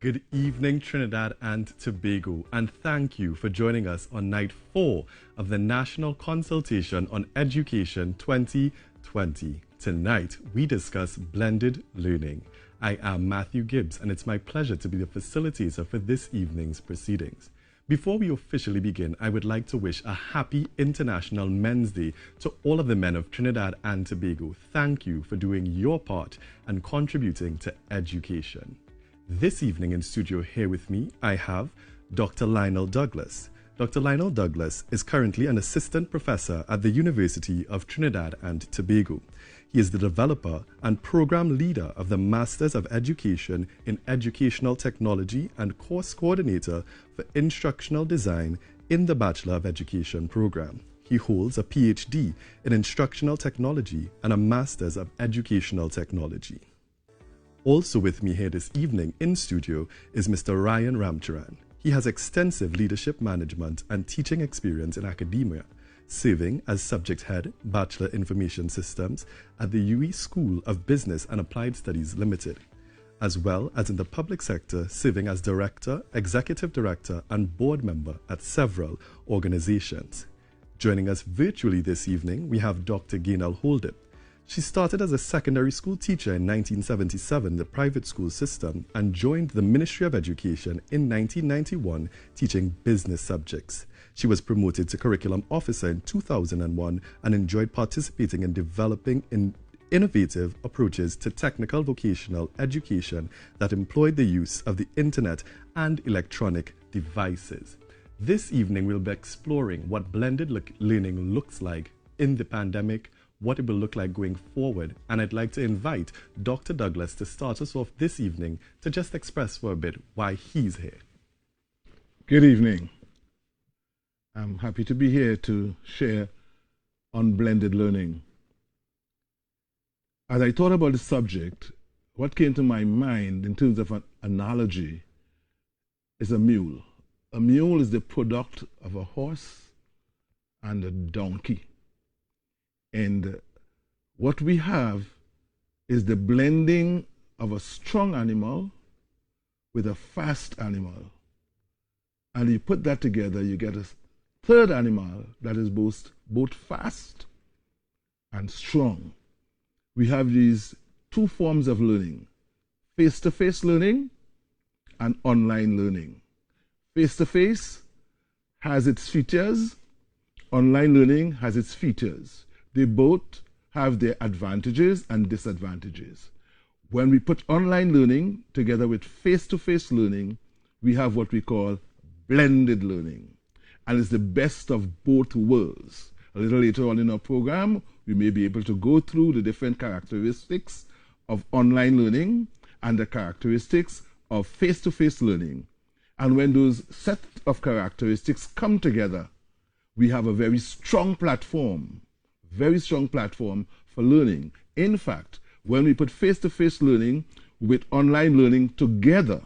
Good evening, Trinidad and Tobago, and thank you for joining us on night 4 of the National Consultation on Education 2020. Tonight, we discuss blended learning. I am Matthew Gibbs, and it's my pleasure to be the facilitator for this evening's proceedings. Before we officially begin, I would like to wish a happy International Men's Day to all of the men of Trinidad and Tobago. Thank you for doing your part and contributing to education. This evening in studio here with me, I have Dr. Lionel Douglas. Dr. Lionel Douglas is currently an assistant professor at the University of Trinidad and Tobago. He is the developer and program leader of the Masters of Education in Educational Technology and course coordinator for instructional design in the Bachelor of Education program. He holds a PhD in Instructional Technology and a Masters of Educational Technology. Also with me here this evening in studio is Mr. Ryan Ramcharan. He has extensive leadership management and teaching experience in academia, serving as subject head, Bachelor Information Systems at the UE School of Business and Applied Studies Limited, as well as in the public sector, serving as director, executive director, and board member at several organizations. Joining us virtually this evening, we have Dr. Gaynell Holdip. She started as a secondary school teacher in 1977, the private school system, and joined the Ministry of Education in 1991, teaching business subjects. She was promoted to curriculum officer in 2001 and enjoyed participating in developing innovative approaches to technical vocational education that employed the use of the internet and electronic devices. This evening, we'll be exploring what blended learning looks like in the pandemic, what it will look like going forward, and I'd like to invite Dr. Douglas to start us off this evening to just express for a bit why he's here. Good evening. I'm happy to be here to share on blended learning. As I thought about the subject, what came to my mind in terms of an analogy is a mule. A mule is the product of a horse and a donkey. And what we have is the blending of a strong animal with a fast animal. And you put that together, you get a third animal that is both fast and strong. We have these two forms of learning, face-to-face learning and online learning. Face-to-face has its features, online learning has its features. They both have their advantages and disadvantages. When we put online learning together with face-to-face learning, we have what we call blended learning. And it's the best of both worlds. A little later on in our program, we may be able to go through the different characteristics of online learning and the characteristics of face-to-face learning. And when those set of characteristics come together, we have a very strong platform for learning. In fact, when we put face-to-face learning with online learning together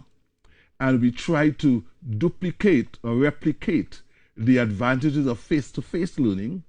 and we try to duplicate or replicate the advantages of face-to-face learning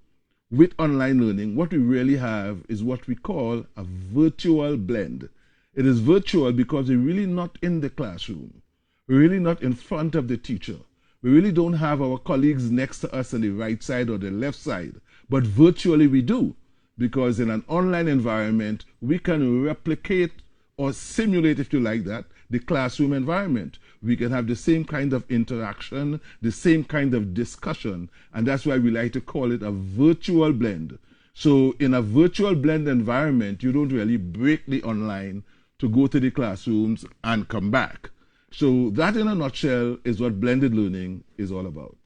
with online learning, what we really have is what we call a virtual blend. It is virtual because we're really not in the classroom. We're really not in front of the teacher. We really don't have our colleagues next to us on the right side or the left side. But virtually we do, because in an online environment, we can replicate or simulate, if you like that, the classroom environment. We can have the same kind of interaction, the same kind of discussion, and that's why we like to call it a virtual blend. So in a virtual blend environment, you don't really break the online to go to the classrooms and come back. So that in a nutshell is what blended learning is all about.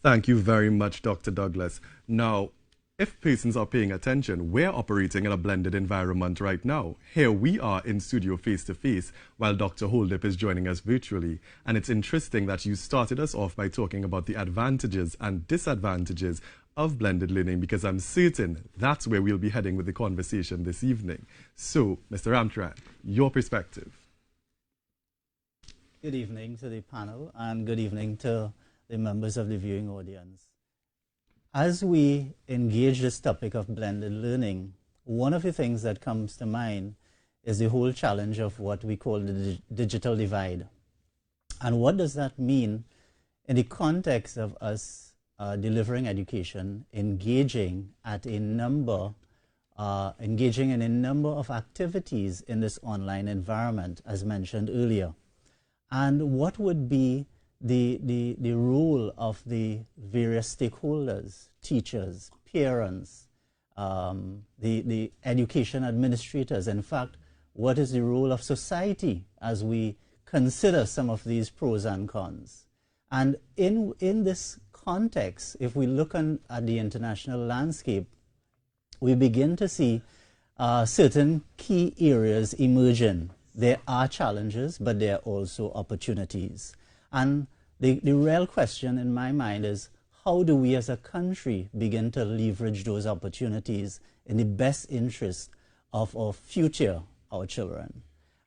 Thank you very much, Dr. Douglas. Now, if persons are paying attention, we're operating in a blended environment right now. Here we are in studio face-to-face while Dr. Holdip is joining us virtually. And it's interesting that you started us off by talking about the advantages and disadvantages of blended learning, because I'm certain that's where we'll be heading with the conversation this evening. So, Mr. Ramcharan, your perspective. Good evening to the panel and good evening to the members of the viewing audience. As we engage this topic of blended learning, one of the things that comes to mind is the whole challenge of what we call the digital divide. And what does that mean in the context of us delivering education, engaging in a number of activities in this online environment, as mentioned earlier? And what would be the role of the various stakeholders, teachers, parents, the education administrators? In fact, what is the role of society as we consider some of these pros and cons? And in this context, if we look at the international landscape, we begin to see certain key areas emerging. There are challenges, but there are also opportunities. And the real question in my mind is, how do we as a country begin to leverage those opportunities in the best interest of our future, our children?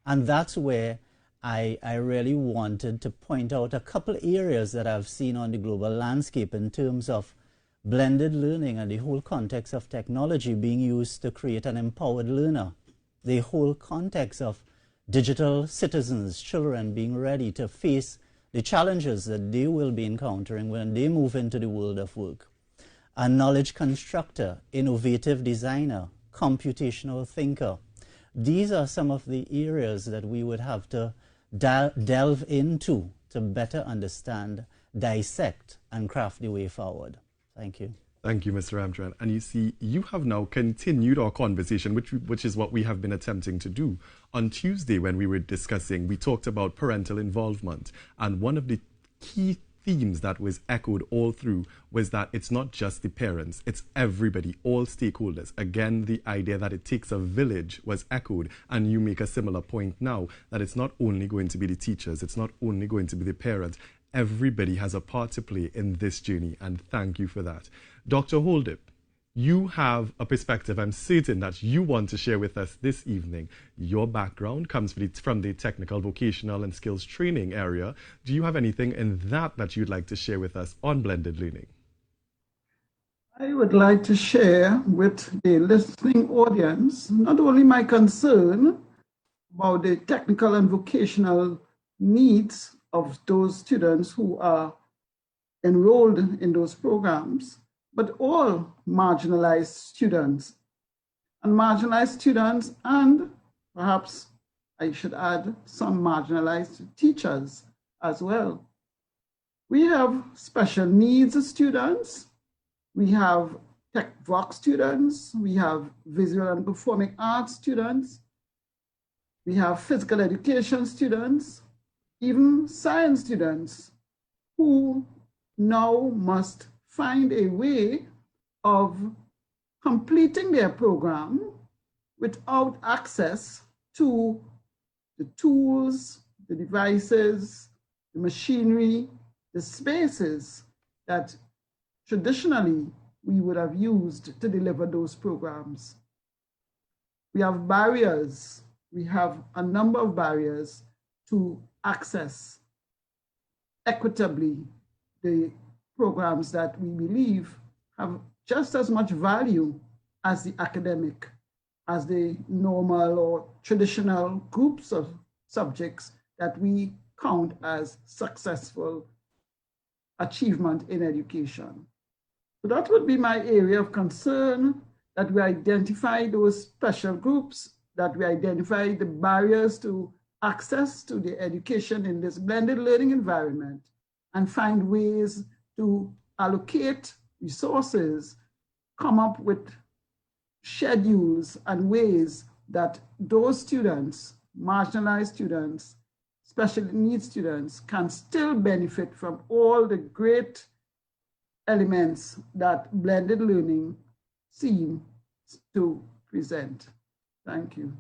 And that's where I really wanted to point out a couple areas that I've seen on the global landscape in terms of blended learning and the whole context of technology being used to create an empowered learner, the whole context of digital citizens, children being ready to face the challenges that they will be encountering when they move into the world of work. A knowledge constructor, innovative designer, computational thinker. These are some of the areas that we would have to delve into to better understand, dissect, and craft the way forward. Thank you. Thank you, Mr. Ramcharan. And you see, you have now continued our conversation, which is what we have been attempting to do. On Tuesday, when we were discussing, we talked about parental involvement. And one of the key themes that was echoed all through was that it's not just the parents, it's everybody, all stakeholders. Again, the idea that it takes a village was echoed, and you make a similar point now, that it's not only going to be the teachers, it's not only going to be the parents. Everybody has a part to play in this journey, and thank you for that. Dr. Holdip, you have a perspective I'm certain that you want to share with us this evening. Your background comes from the technical, vocational, and skills training area. Do you have anything in that you'd like to share with us on blended learning? I would like to share with the listening audience not only my concern about the technical and vocational needs of those students who are enrolled in those programs, but all marginalized students. And marginalized students, and perhaps I should add some marginalized teachers as well. We have special needs students, we have tech voc students, we have visual and performing arts students, we have physical education students, even science students who now must find a way of completing their program without access to the tools, the devices, the machinery, the spaces that traditionally we would have used to deliver those programs. We have barriers. We have a number of barriers to access equitably the programs that we believe have just as much value as the academic, as the normal or traditional groups of subjects that we count as successful achievement in education. So that would be my area of concern, that we identify those special groups, that we identify the barriers to access to the education in this blended learning environment, and find ways to allocate resources, come up with schedules and ways that those students, marginalized students, special needs students, can still benefit from all the great elements that blended learning seems to present. Thank you.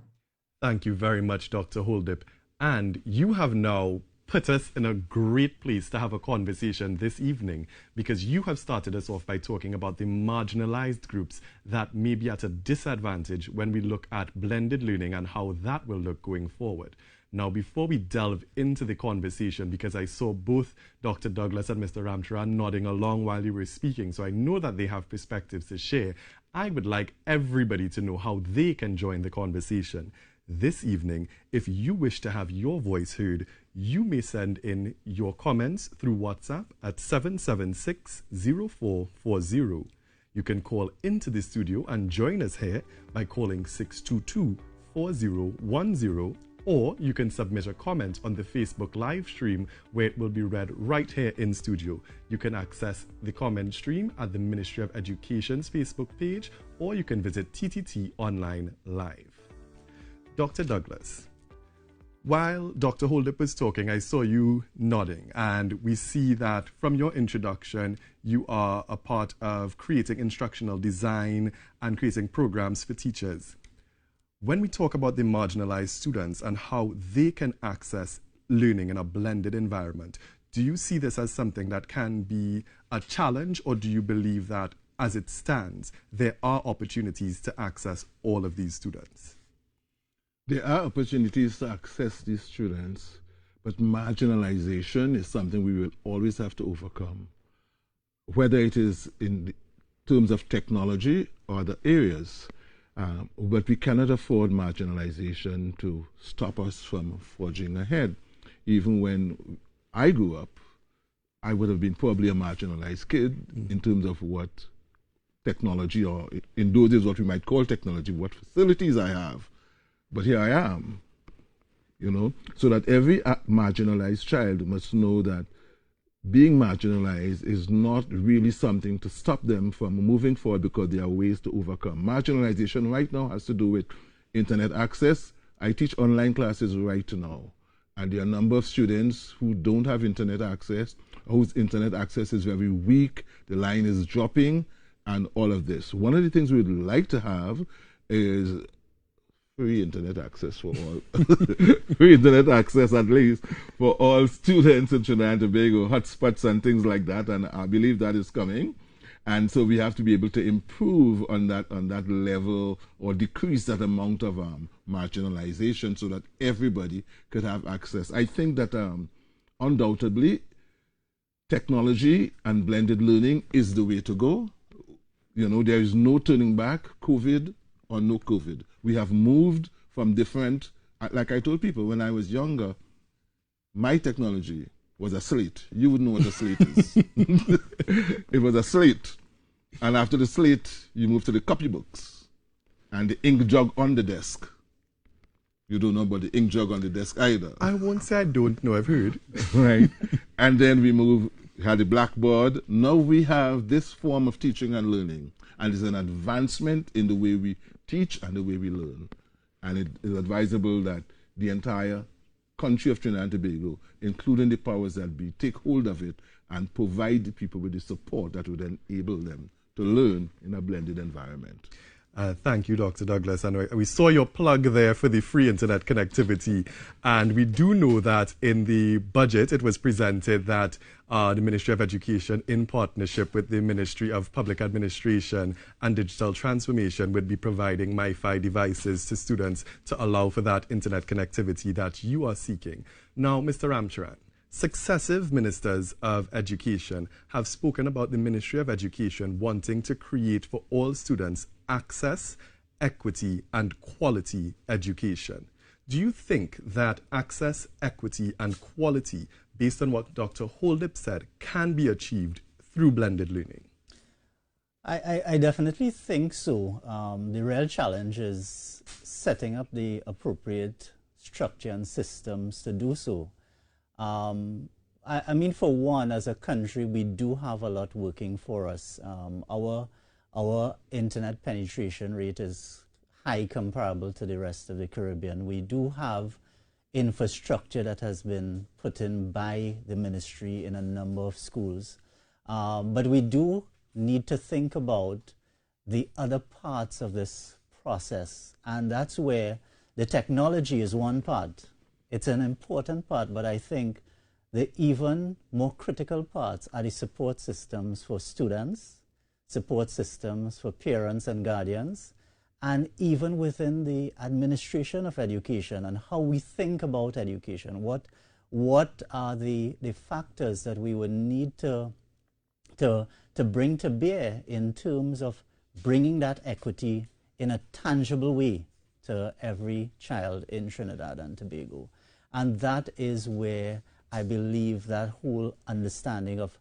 Thank you very much, Dr. Holdip. And you have now put us in a great place to have a conversation this evening, because you have started us off by talking about the marginalized groups that may be at a disadvantage when we look at blended learning and how that will look going forward. Now, before we delve into the conversation, because I saw both Dr. Douglas and Mr. Ramcharan nodding along while you were speaking, so I know that they have perspectives to share, I would like everybody to know how they can join the conversation. This evening, if you wish to have your voice heard, You may send in your comments through WhatsApp at 776-0440. You can call into the studio and join us here by calling 622-4010, or you can submit a comment on the Facebook live stream where it will be read right here in studio. You can access the comment stream at the Ministry of Education's Facebook page, or you can visit TTT Online Live. Dr. Douglas, while Dr. Holdup was talking, I saw you nodding, and we see that from your introduction, you are a part of creating instructional design and creating programs for teachers. When we talk about the marginalized students and how they can access learning in a blended environment, do you see this as something that can be a challenge, or do you believe that as it stands, there are opportunities to access all of these students? There are opportunities to access these students, but marginalization is something we will always have to overcome, whether it is in terms of technology or other areas. But we cannot afford marginalization to stop us from forging ahead. Even when I grew up, I would have been probably a marginalized kid in terms of what technology, or in those days what we might call technology, what facilities I have. But here I am, you know, so that every marginalized child must know that being marginalized is not really something to stop them from moving forward, because there are ways to overcome. Marginalization right now has to do with internet access. I teach online classes right now, and there are a number of students who don't have internet access, whose internet access is very weak, the line is dropping, and all of this. One of the things we'd like to have is free internet access for all, free internet access at least for all students in Trinidad and Tobago, hotspots and things like that, and I believe that is coming. And so we have to be able to improve on that level, or decrease that amount of marginalization, so that everybody could have access. I think that undoubtedly technology and blended learning is the way to go. You know, there is no turning back, COVID or no COVID. We have moved from different, like I told people when I was younger, my technology was a slate. You would know what a slate is. It was a slate. And after the slate, you move to the copybooks and the ink jug on the desk. You don't know about the ink jug on the desk either. I won't say I don't know, I've heard. Right. And then we had the blackboard. Now we have this form of teaching and learning. And it's an advancement in the way we teach and the way we learn. And it is advisable that the entire country of Trinidad and Tobago, including the powers that be, take hold of it and provide the people with the support that would enable them to learn in a blended environment. Thank you, Dr. Douglas. And we saw your plug there for the free internet connectivity. And we do know that in the budget, it was presented that the Ministry of Education, in partnership with the Ministry of Public Administration and Digital Transformation, would be providing MiFi devices to students to allow for that internet connectivity that you are seeking. Now, Mr. Ramcharan, successive ministers of education have spoken about the Ministry of Education wanting to create for all students access, equity, and quality education. Do you think that access, equity, and quality, based on what Dr. Holdup said, can be achieved through blended learning? I definitely think so. The real challenge is setting up the appropriate structure and systems to do so. I mean, for one, as a country, we do have a lot working for us. Our internet penetration rate is high comparable to the rest of the Caribbean. We do have infrastructure that has been put in by the ministry in a number of schools. But we do need to think about the other parts of this process. And that's where the technology is one part. It's an important part, but I think the even more critical parts are the support systems for students, support systems for parents and guardians, and even within the administration of education and how we think about education. What are the factors that we would need to bring to bear in terms of bringing that equity in a tangible way to every child in Trinidad and Tobago? And that is where I believe that whole understanding of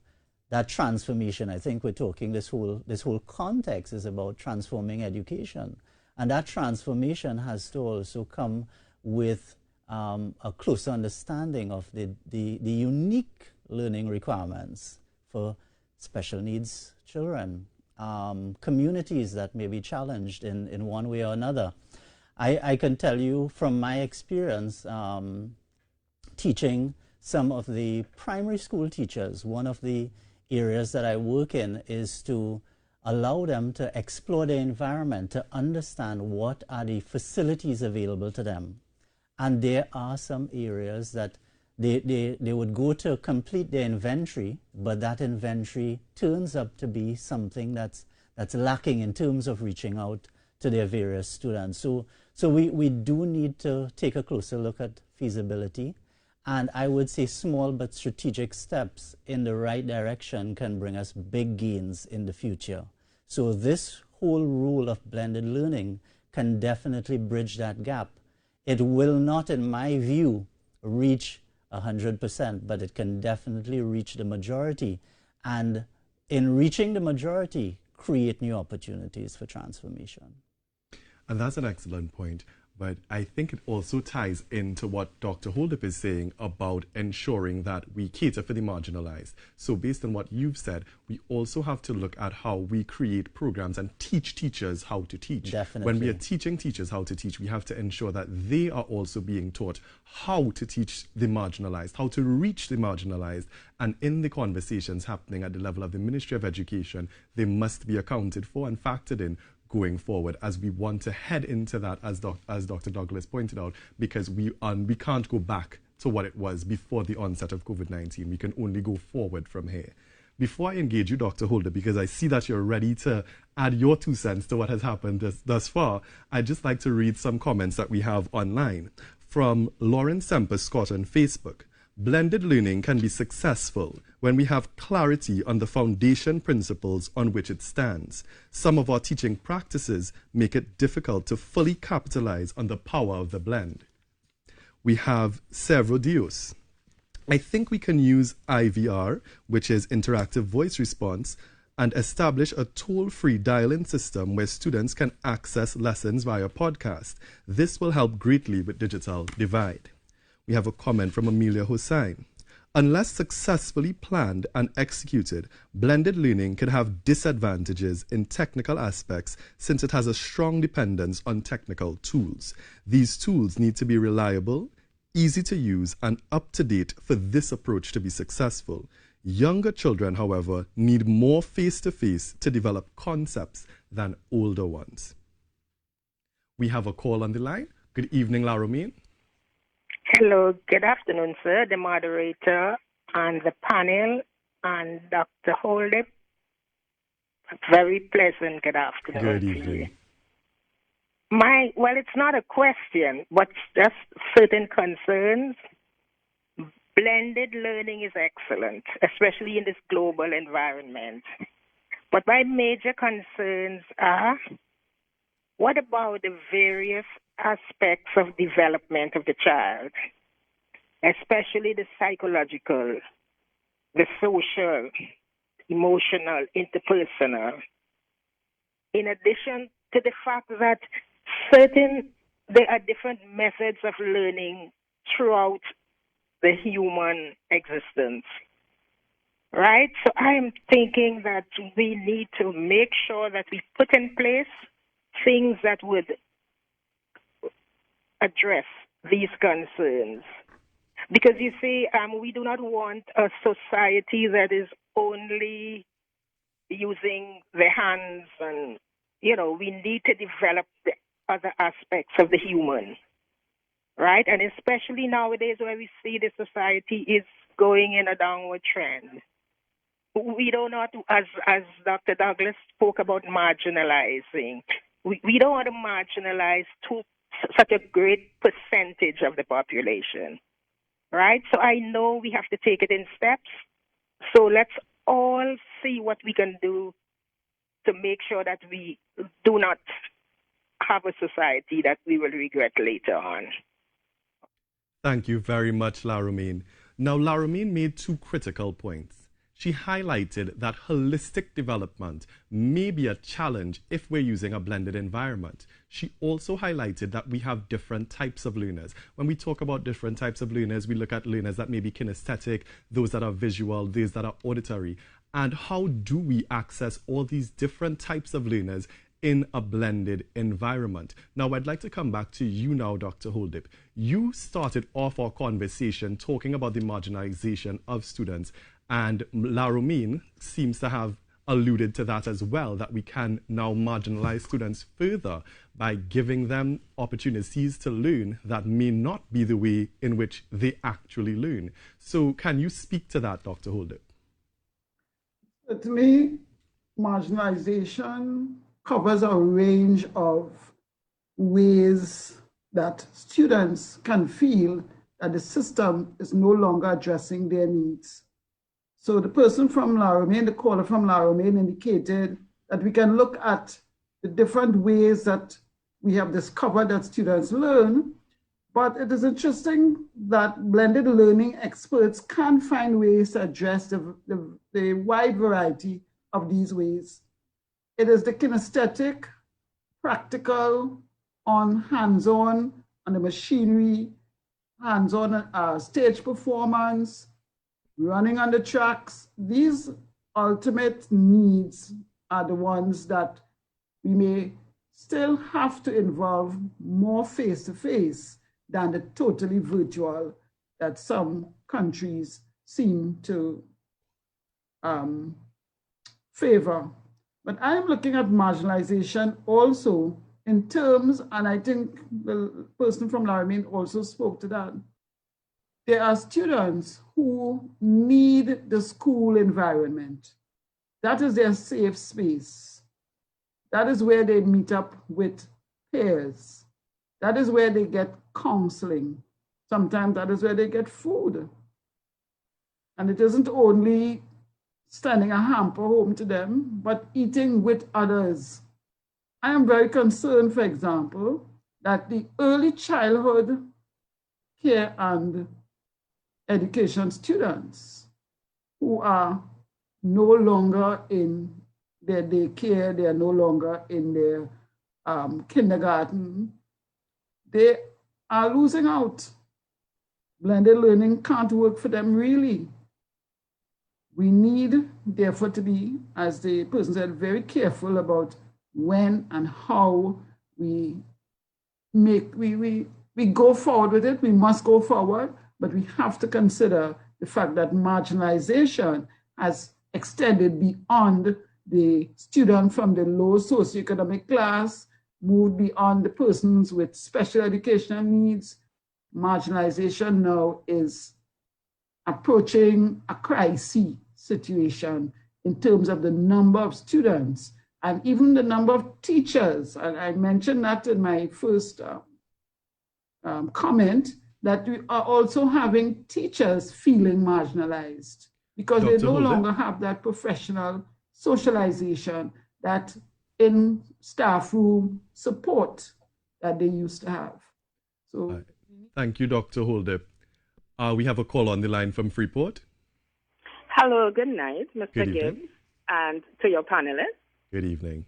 that transformation, I think we're talking, this whole context is about transforming education. And that transformation has to also come with a closer understanding of the unique learning requirements for special needs children, communities that may be challenged in one way or another. I can tell you from my experience teaching some of the primary school teachers, one of the areas that I work in is to allow them to explore their environment, to understand what are the facilities available to them. And there are some areas that they would go to complete their inventory, but that inventory turns up to be something that's lacking in terms of reaching out to their various students. So we do need to take a closer look at feasibility. And I would say small but strategic steps in the right direction can bring us big gains in the future. So this whole rule of blended learning can definitely bridge that gap. It will not, in my view, reach 100%, but it can definitely reach the majority. And in reaching the majority, create new opportunities for transformation. And that's an excellent point. But I think it also ties into what Dr. Holdup is saying about ensuring that we cater for the marginalized. So based on what you've said, we also have to look at how we create programs and teach teachers how to teach. Definitely. When we are teaching teachers how to teach, we have to ensure that they are also being taught how to teach the marginalized, how to reach the marginalized. And in the conversations happening at the level of the Ministry of Education, they must be accounted for and factored in going forward, as we want to head into that, as Dr. Douglas pointed out, because we can't go back to what it was before the onset of COVID-19. We can only go forward from here. Before I engage you, Dr. Holder, because I see that you're ready to add your 2 cents to what has happened thus far, I'd just like to read some comments that we have online. From Lauren Semper Scott on Facebook. Blended learning can be successful when we have clarity on the foundation principles on which it stands. Some of our teaching practices make it difficult to fully capitalize on the power of the blend. We have Severo Dios. I think we can use IVR, which is interactive voice response, and establish a toll-free dial-in system where students can access lessons via podcast. This will help greatly with digital divide. We have a comment from Amelia Hossain. Unless successfully planned and executed, blended learning can have disadvantages in technical aspects since it has a strong dependence on technical tools. These tools need to be reliable, easy to use, and up to date for this approach to be successful. Younger children, however, need more face-to-face to develop concepts than older ones. We have a call on the line. Good evening, La Romaine. Hello, good afternoon, sir, the moderator and the panel and Dr. Holdup. Very pleasant good afternoon. Good to evening. you. Well, it's not a question, but just certain concerns. Blended learning is excellent, especially in this global environment. But my major concerns are, what about the various aspects of development of the child, especially the psychological, the social, emotional, interpersonal, in addition to the fact that there are different methods of learning throughout the human existence, right? So I am thinking that we need to make sure that we put in place things that would address these concerns. Because you see, we do not want a society that is only using the hands and, we need to develop the other aspects of the human, right? And especially nowadays where we see the society is going in a downward trend. We do not, as Dr. Douglas spoke about marginalizing, we don't want to marginalize such a great percentage of the population, right? So I know we have to take it in steps. So let's all see what we can do to make sure that we do not have a society that we will regret later on. Thank you very much, Laromaine. Now, Laromaine made two critical points. She highlighted that holistic development may be a challenge if we're using a blended environment. She also highlighted that we have different types of learners. When we talk about different types of learners, we look at learners that may be kinesthetic, those that are visual, those that are auditory. And how do we access all these different types of learners in a blended environment? Now, I'd like to come back to you now, Dr. Holdip. You started off our conversation talking about the marginalization of students, and Laromaine seems to have alluded to that as well, that we can now marginalize students further by giving them opportunities to learn that may not be the way in which they actually learn. So can you speak to that, Dr. Holdip? To me, marginalization covers a range of ways that students can feel that the system is no longer addressing their needs. So the person from Laromaine, the caller from Laromaine, indicated that we can look at the different ways that we have discovered that students learn, but it is interesting that blended learning experts can find ways to address the wide variety of these ways. It is the kinesthetic, practical, hands-on, on the machinery, hands-on stage performance, running on the tracks. These ultimate needs are the ones that we may still have to involve more face-to-face than the totally virtual that some countries seem to favor. But I'm looking at marginalization also in terms, and I think the person from Laromaine also spoke to that. There are students who need the school environment. That is their safe space. That is where they meet up with peers. That is where they get counseling. Sometimes that is where they get food. And it isn't only standing a hamper home to them, but eating with others. I am very concerned, for example, that the early childhood care and education students who are no longer in their daycare, they are no longer in their kindergarten, they are losing out. Blended learning can't work for them really. We need, therefore, to be, as the person said, very careful about when and how we go forward with it. We must go forward, but we have to consider the fact that marginalization has extended beyond the student from the low socioeconomic class, moved beyond the persons with special educational needs. Marginalization now is approaching a crisis situation in terms of the number of students and even the number of teachers. And I mentioned that in my first comment, that we are also having teachers feeling marginalized because they no longer have that professional socialization, that in staff room support that they used to have. So, thank you, Dr. Holdip. We have a call on the line from Freeport. Hello, good night, Mr. Gibbs, and to your panelists. Good evening.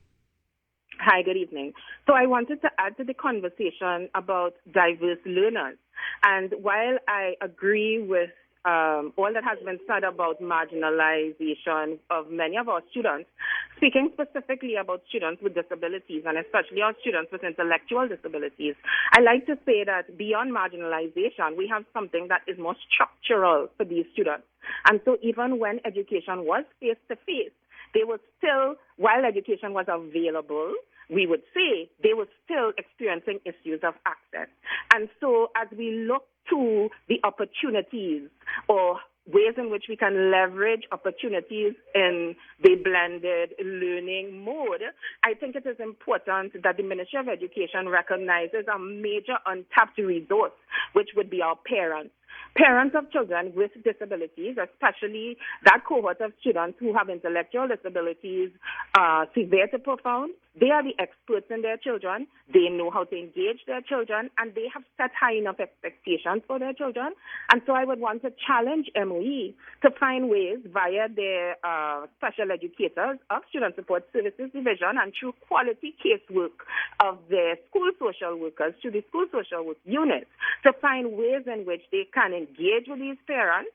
Hi, good evening. So I wanted to add to the conversation about diverse learners. And while I agree with all that has been said about marginalization of many of our students, speaking specifically about students with disabilities and especially our students with intellectual disabilities, I like to say that beyond marginalization, we have something that is more structural for these students. And so even when education was face-to-face, they were still, while education was available, we would say they were still experiencing issues of access. And so as we look to the opportunities or ways in which we can leverage opportunities in the blended learning mode, I think it is important that the Ministry of Education recognizes a major untapped resource, which would be our parents. Parents of children with disabilities, especially that cohort of students who have intellectual disabilities, severe to profound, they are the experts in their children. They know how to engage their children, and they have set high enough expectations for their children. And so I would want to challenge MOE to find ways via their special educators of Student Support Services Division and through quality casework of their school social workers to the school social work units to find ways in which they can engage with these parents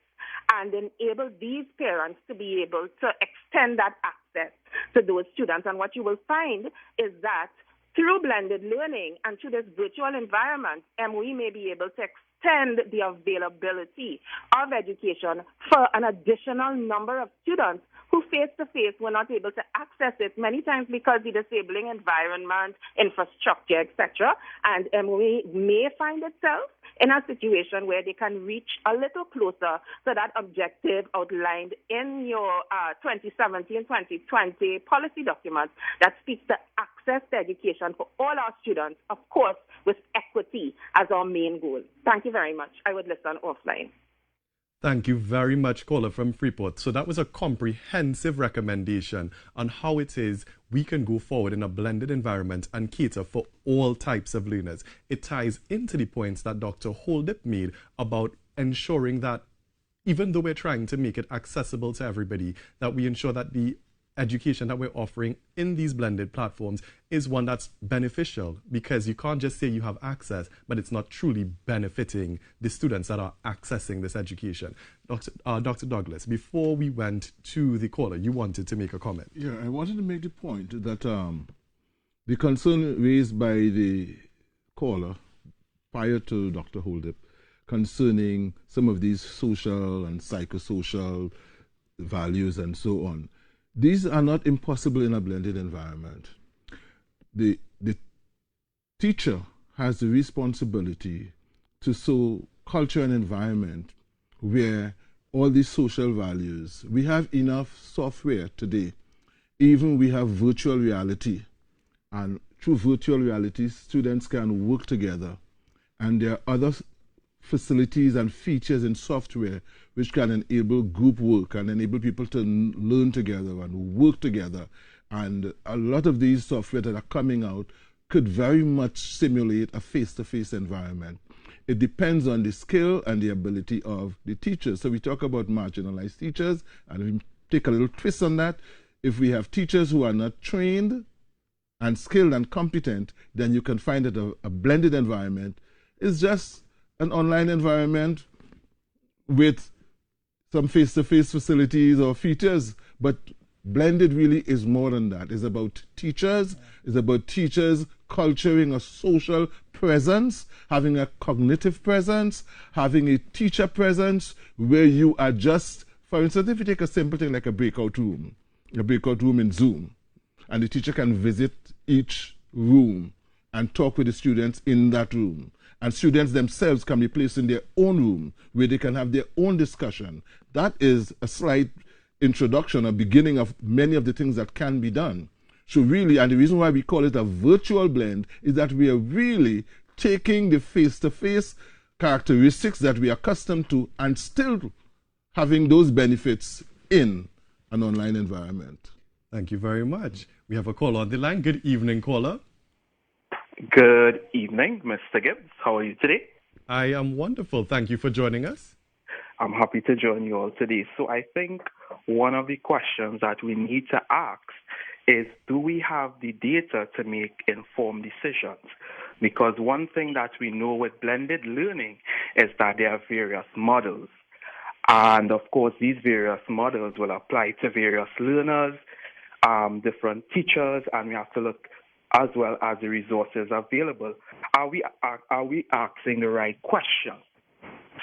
and enable these parents to be able to extend that access to those students. And what you will find is that through blended learning and through this virtual environment, MOE may be able to extend the availability of education for an additional number of students who face-to-face were not able to access it, many times because the disabling environment, infrastructure, etc. And MOE may find itself in a situation where they can reach a little closer to that objective outlined in your 2017-2020 policy document that speaks to access to education for all our students, of course, with equity as our main goal. Thank you very much. I would listen offline. Thank you very much, caller from Freeport. So that was a comprehensive recommendation on how it is we can go forward in a blended environment and cater for all types of learners. It ties into the points that Dr. Holdip made about ensuring that even though we're trying to make it accessible to everybody, that we ensure that the education that we're offering in these blended platforms is one that's beneficial, because you can't just say you have access, but it's not truly benefiting the students that are accessing this education. Dr. Douglas, before we went to the caller, you wanted to make a comment. Yeah, I wanted to make the point that the concern raised by the caller prior to Dr. Holdip concerning some of these social and psychosocial values and so on, these are not impossible in a blended environment. The teacher has the responsibility to sow culture and environment where all these social values, we have enough software today. Even we have virtual reality. And through virtual reality, students can work together. And there are other facilities and features in software which can enable group work and enable people to learn together and work together. And a lot of these software that are coming out could very much simulate a face-to-face environment. It depends on the skill and the ability of the teachers. So we talk about marginalized teachers, and we take a little twist on that. If we have teachers who are not trained and skilled and competent, then you can find that a blended environment is just an online environment with some face-to-face facilities or features, but blended really is more than that. It's about teachers. It's about teachers culturing a social presence, having a cognitive presence, having a teacher presence where you are just, for instance, if you take a simple thing like a breakout room in Zoom, and the teacher can visit each room and talk with the students in that room. And students themselves can be placed in their own room where they can have their own discussion. That is a slight introduction, a beginning of many of the things that can be done. So really, and the reason why we call it a virtual blend is that we are really taking the face-to-face characteristics that we are accustomed to and still having those benefits in an online environment. Thank you very much. We have a caller on the line. Good evening, caller. Good evening, Mr. Gibbs. How are you today? I am wonderful. Thank you for joining us. I'm happy to join you all today. So I think one of the questions that we need to ask is, do we have the data to make informed decisions? Because one thing that we know with blended learning is that there are various models. And of course, these various models will apply to various learners, different teachers, and we have to look as well as the resources available. Are we asking the right question?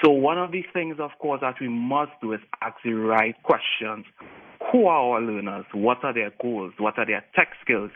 So one of the things, of course, that we must do is ask the right questions. Who are our learners? What are their goals? What are their tech skills?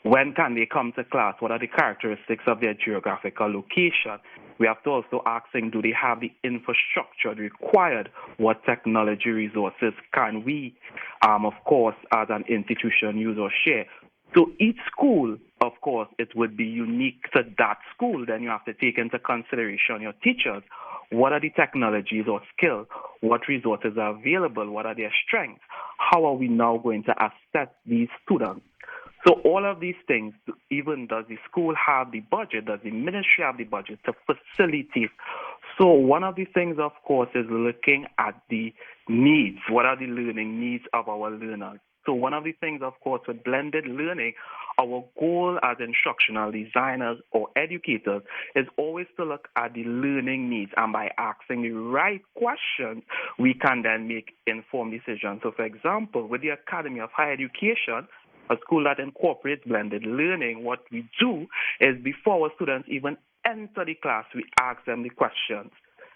When can they come to class? What are the characteristics of their geographical location? We have to also ask them, do they have the infrastructure required? What technology resources can we, of course, as an institution use or share? So each school, of course, it would be unique to that school. Then you have to take into consideration your teachers. what are the technologies or skills, what resources are available, what are their strengths, how are we now going to assess these students. So all of these things, even does the school have the budget, does the ministry have the budget to facilitate? So one of the things, of course, is looking at the needs. What are the learning needs of our learners? So one of the things, of course, with blended learning, our goal as instructional designers or educators is always to look at the learning needs. And by asking the right questions, we can then make informed decisions. So, for example, with the Academy of Higher Education, a school that incorporates blended learning, what we do is before our students even enter the class, we ask them the questions.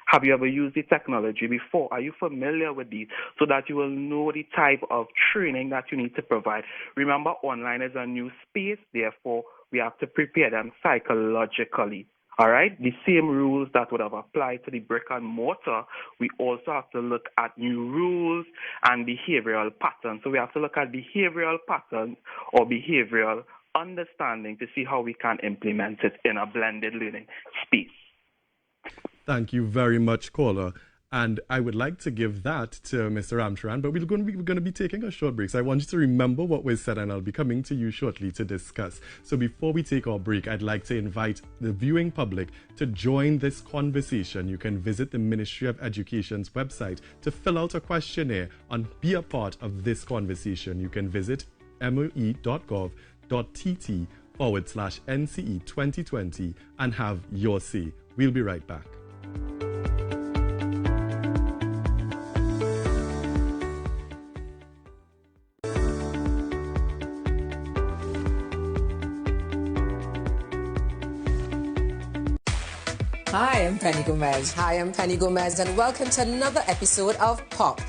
Have you ever used the technology before? Are you familiar with these? So that you will know the type of training that you need to provide. Remember, online is a new space, therefore we have to prepare them psychologically. All right? The same rules that would have applied to the brick and mortar, we also have to look at new rules and behavioral patterns. So we have to look at behavioral patterns or behavioral understanding to see how we can implement it in a blended learning space. Thank you very much, caller. And I would like to give that to Mr. Ramcharan, but we're going to be taking a short break. So I want you to remember what was said, and I'll be coming to you shortly to discuss. So before we take our break, I'd like to invite the viewing public to join this conversation. You can visit the Ministry of Education's website to fill out a questionnaire and be a part of this conversation. You can visit moe.gov.tt/NCE 2020 and have your say. We'll be right back. Hi, I'm Penny Gomez. Hi, I'm Penny Gomez, and welcome to another episode of Pop.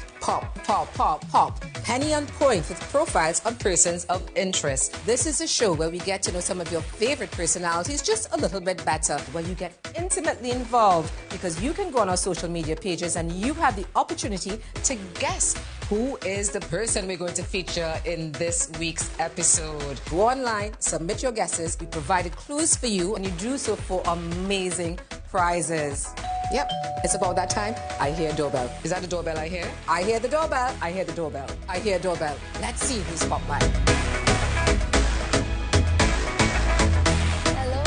Penny on Point with profiles on persons of interest. This is a show where we get to know some of your favorite personalities just a little bit better, where you get intimately involved because you can go on our social media pages and you have the opportunity to guess who is the person we're going to feature in this week's episode. Go online, submit your guesses. We provided clues for you, and you do so for amazing prizes. Yep, it's about that time. I hear doorbell. Is that the doorbell I hear? I hear the doorbell. I hear the doorbell. I hear doorbell. Let's see who's popped by. Hello.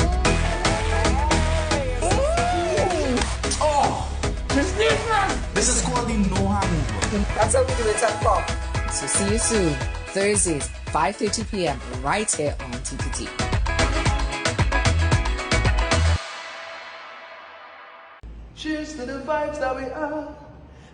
Oh, this is called the no hangover. That's how we do it at Pop. So see you soon. Thursdays, 5:30 p.m. right here on TTT. Cheers to the vibes that we are.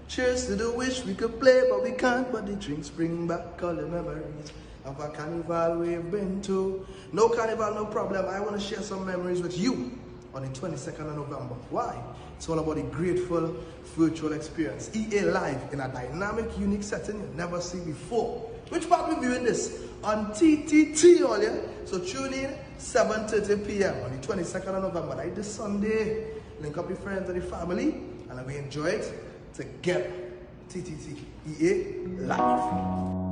Cheers to the wish we could play, but we can't. But the drinks bring back all the memories of a carnival we've been to. No carnival, no problem. I want to share some memories with you on the 22nd of November. Why? It's all about a grateful virtual experience. EA Live in a dynamic, unique setting you've never seen before. Which part we viewing this? On TTT all, yeah? So tune in 7:30 p.m. on the 22nd of November, right this Sunday. Link up your friends and your family, and we enjoy it together. TTT EA Live.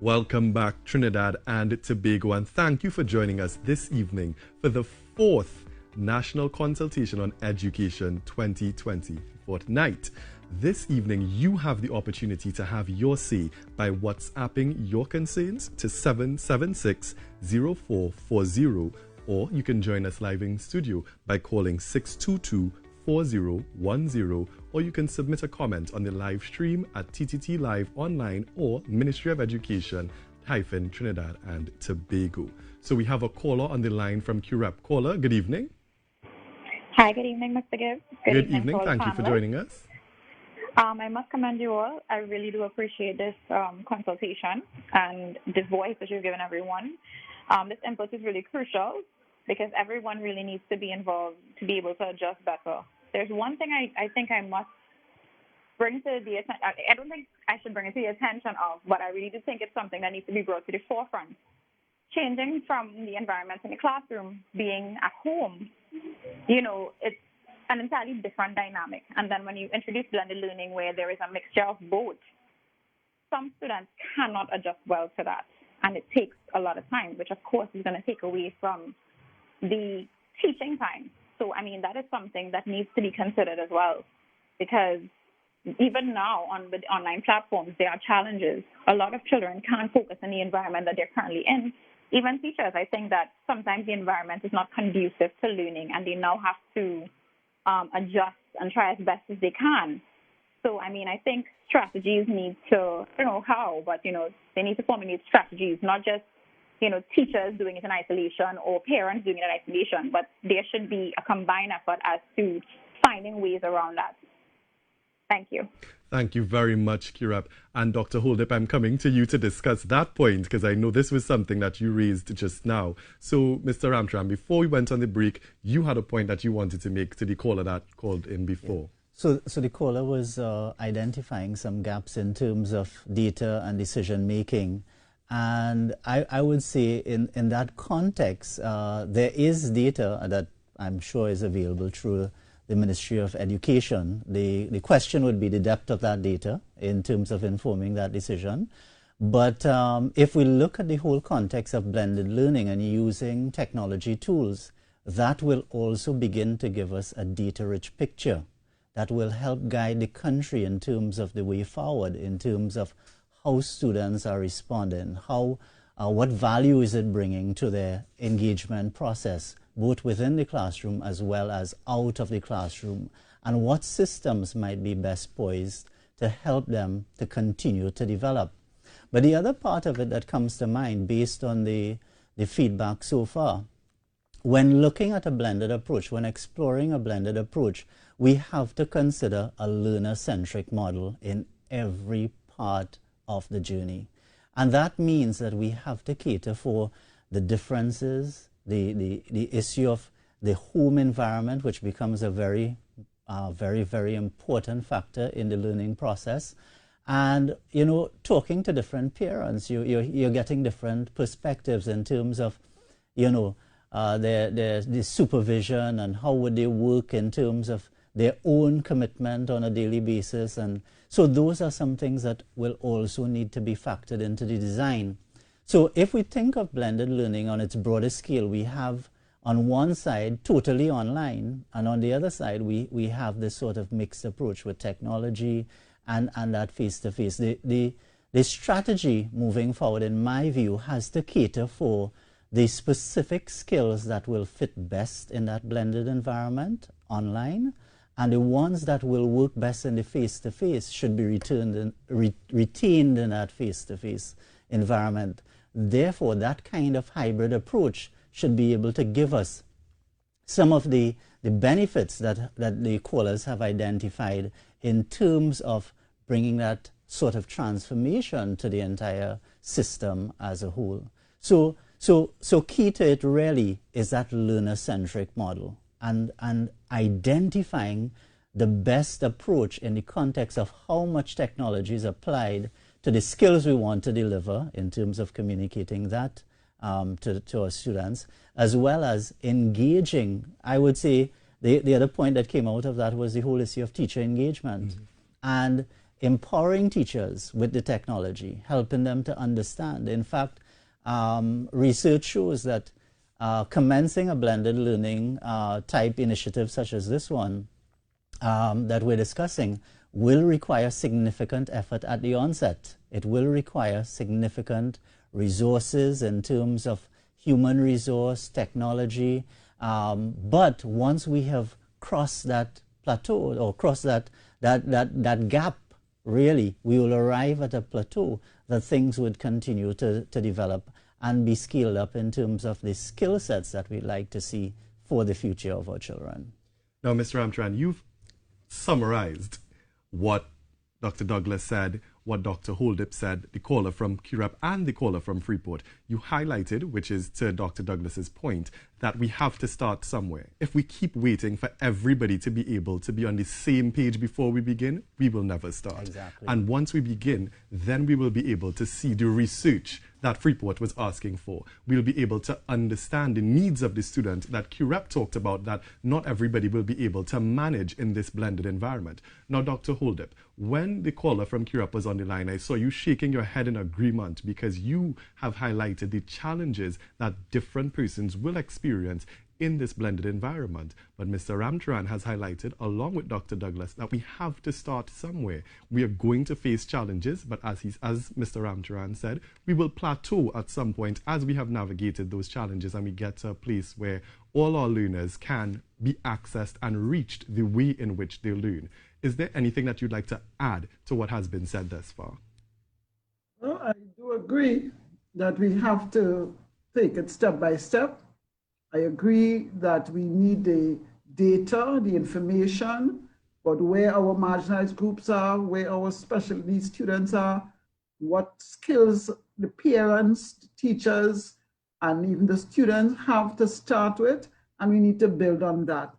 Welcome back, Trinidad and Tobago, and thank you for joining us this evening for the 4th National Consultation on Education 2020 fortnight. This evening, you have the opportunity to have your say by WhatsApping your concerns to 776-0440, or you can join us live in studio by calling 622-4010, or you can submit a comment on the live stream at TTT Live Online or Ministry of Education Trinidad and Tobago. So we have a caller on the line from QREP. Caller, good evening. Hi, good evening, Mr. Gibbs. Good evening. Thank you for joining us. I must commend you all. I really do appreciate this consultation and this voice that you've given everyone. This input is really crucial because everyone really needs to be involved to be able to adjust better. There's one thing I think I must bring to the attention. I don't think I should bring it to the attention of, but I really do think it's something that needs to be brought to the forefront. changing from the environment in the classroom being at home, you know, it's an entirely different dynamic. And then when you introduce blended learning where there is a mixture of both, some students cannot adjust well to that. And it takes a lot of time, which of course is going to take away from the teaching time. So, I mean, that is something that needs to be considered as well, because even now on the online platforms, there are challenges. A lot of children can't focus in the environment that they're currently in. Even teachers, I think that sometimes the environment is not conducive to learning, and they now have to adjust and try as best as they can. So, I mean, I think strategies need to, I don't know how, but, you know, they need to formulate strategies, not just, you know, teachers doing it in isolation or parents doing it in isolation, but there should be a combined effort as to finding ways around that. Thank you. Thank you very much, Kirap. And Dr. Holdip, I'm coming to you to discuss that point because I know this was something that you raised just now. So, Mr. Ramcharan, before we went on the break, you had a point that you wanted to make to the caller that called in before. Yeah. So the caller was identifying some gaps in terms of data and decision making. And I would say in that context, there is data that I'm sure is available through the Ministry of Education. The question would be the depth of that data in terms of informing that decision. But if we look at the whole context of blended learning and using technology tools, that will also begin to give us a data-rich picture that will help guide the country in terms of the way forward, in terms of how students are responding, what value is it bringing to their engagement process, both within the classroom as well as out of the classroom, and what systems might be best poised to help them to continue to develop. But the other part of it that comes to mind based on the feedback so far, when looking at a blended approach, when exploring a blended approach, we have to consider a learner-centric model in every part of the journey. And that means that we have to cater for the differences, the issue of the home environment, which becomes a very, very important factor in the learning process. And, you know, talking to different parents, you're getting different perspectives in terms of, you know, the supervision and how would they work in terms of their own commitment on a daily basis. And so those are some things that will also need to be factored into the design. So if we think of blended learning on its broader scale, we have on one side totally online, and on the other side we have this sort of mixed approach with technology and that face-to-face. The strategy moving forward, in my view, has to cater for the specific skills that will fit best in that blended environment online, and the ones that will work best in the face-to-face should be retained in that face-to-face environment. Therefore, that kind of hybrid approach should be able to give us some of the benefits that the callers have identified in terms of bringing that sort of transformation to the entire system as a whole. So key to it really is that learner-centric model and identifying the best approach in the context of how much technology is applied to the skills we want to deliver in terms of communicating that to our students, as well as engaging. I would say the other point that came out of that was the whole issue of teacher engagement and empowering teachers with the technology, helping them to understand. In fact, research shows that commencing a blended learning type initiative such as this one that we're discussing will require significant effort at the onset. It will require significant resources in terms of human resource, technology, but once we have crossed that plateau or crossed that gap, really, we will arrive at a plateau that things would continue to develop and be scaled up in terms of the skill sets that we'd like to see for the future of our children. Now, Mr. Ramcharan, you've summarized what Dr. Douglas said, what Dr. Holdip said, the caller from QRAP and the caller from Freeport. You highlighted, which is to Dr. Douglas's point, that we have to start somewhere. If we keep waiting for everybody to be able to be on the same page before we begin, we will never start. Exactly. And once we begin, then we will be able to see the research that Freeport was asking for. We'll be able to understand the needs of the student that QREP talked about, that not everybody will be able to manage in this blended environment. Now, Dr. Holdip, when the caller from QREP was on the line, I saw you shaking your head in agreement because you have highlighted the challenges that different persons will experience in this blended environment. But Mr. Ramcharan has highlighted, along with Dr. Douglas, that we have to start somewhere. We are going to face challenges, but as Mr. Ramcharan said, we will plateau at some point as we have navigated those challenges and we get to a place where all our learners can be accessed and reached the way in which they learn. Is there anything that you'd like to add to what has been said thus far? Well, I do agree that we have to take it step by step. I agree that we need the data, the information, but where our marginalized groups are, where our special needs students are, what skills the parents, the teachers, and even the students have to start with, and we need to build on that.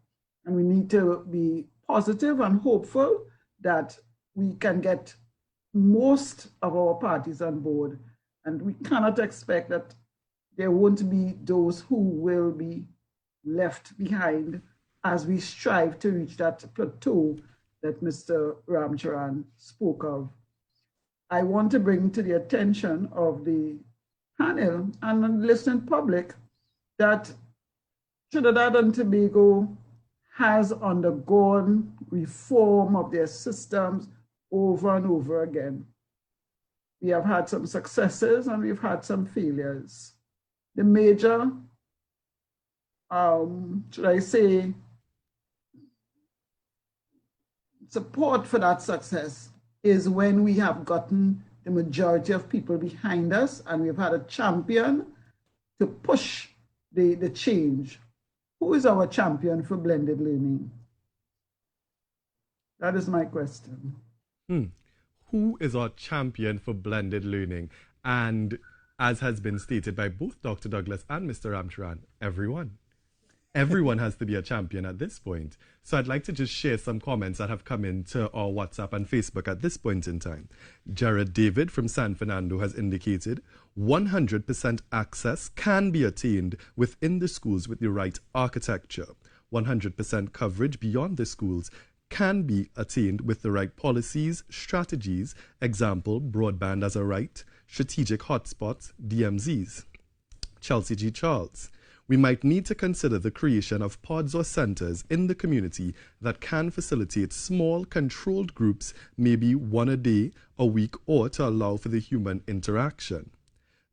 And we need to be positive and hopeful that we can get most of our parties on board. And we cannot expect that there won't be those who will be left behind as we strive to reach that plateau that Mr. Ramcharan spoke of. I want to bring to the attention of the panel and the listening public that Trinidad and Tobago has undergone reform of their systems over and over again. We have had some successes and we've had some failures. The major, should I say, support for that success is when we have gotten the majority of people behind us and we've had a champion to push the change. Who is our champion for blended learning? That is my question. Who is our champion for blended learning? And as has been stated by both Dr. Douglas and Mr. Ramcharan, everyone. Everyone has to be a champion at this point. So I'd like to just share some comments that have come into our WhatsApp and Facebook at this point in time. Jared David from San Fernando has indicated 100% access can be attained within the schools with the right architecture. 100% coverage beyond the schools can be attained with the right policies, strategies, example, broadband as a right, strategic hotspots, DMZs. Chelsea G. Charles. We might need to consider the creation of pods or centers in the community that can facilitate small, controlled groups, maybe one a day, a week, or to allow for the human interaction.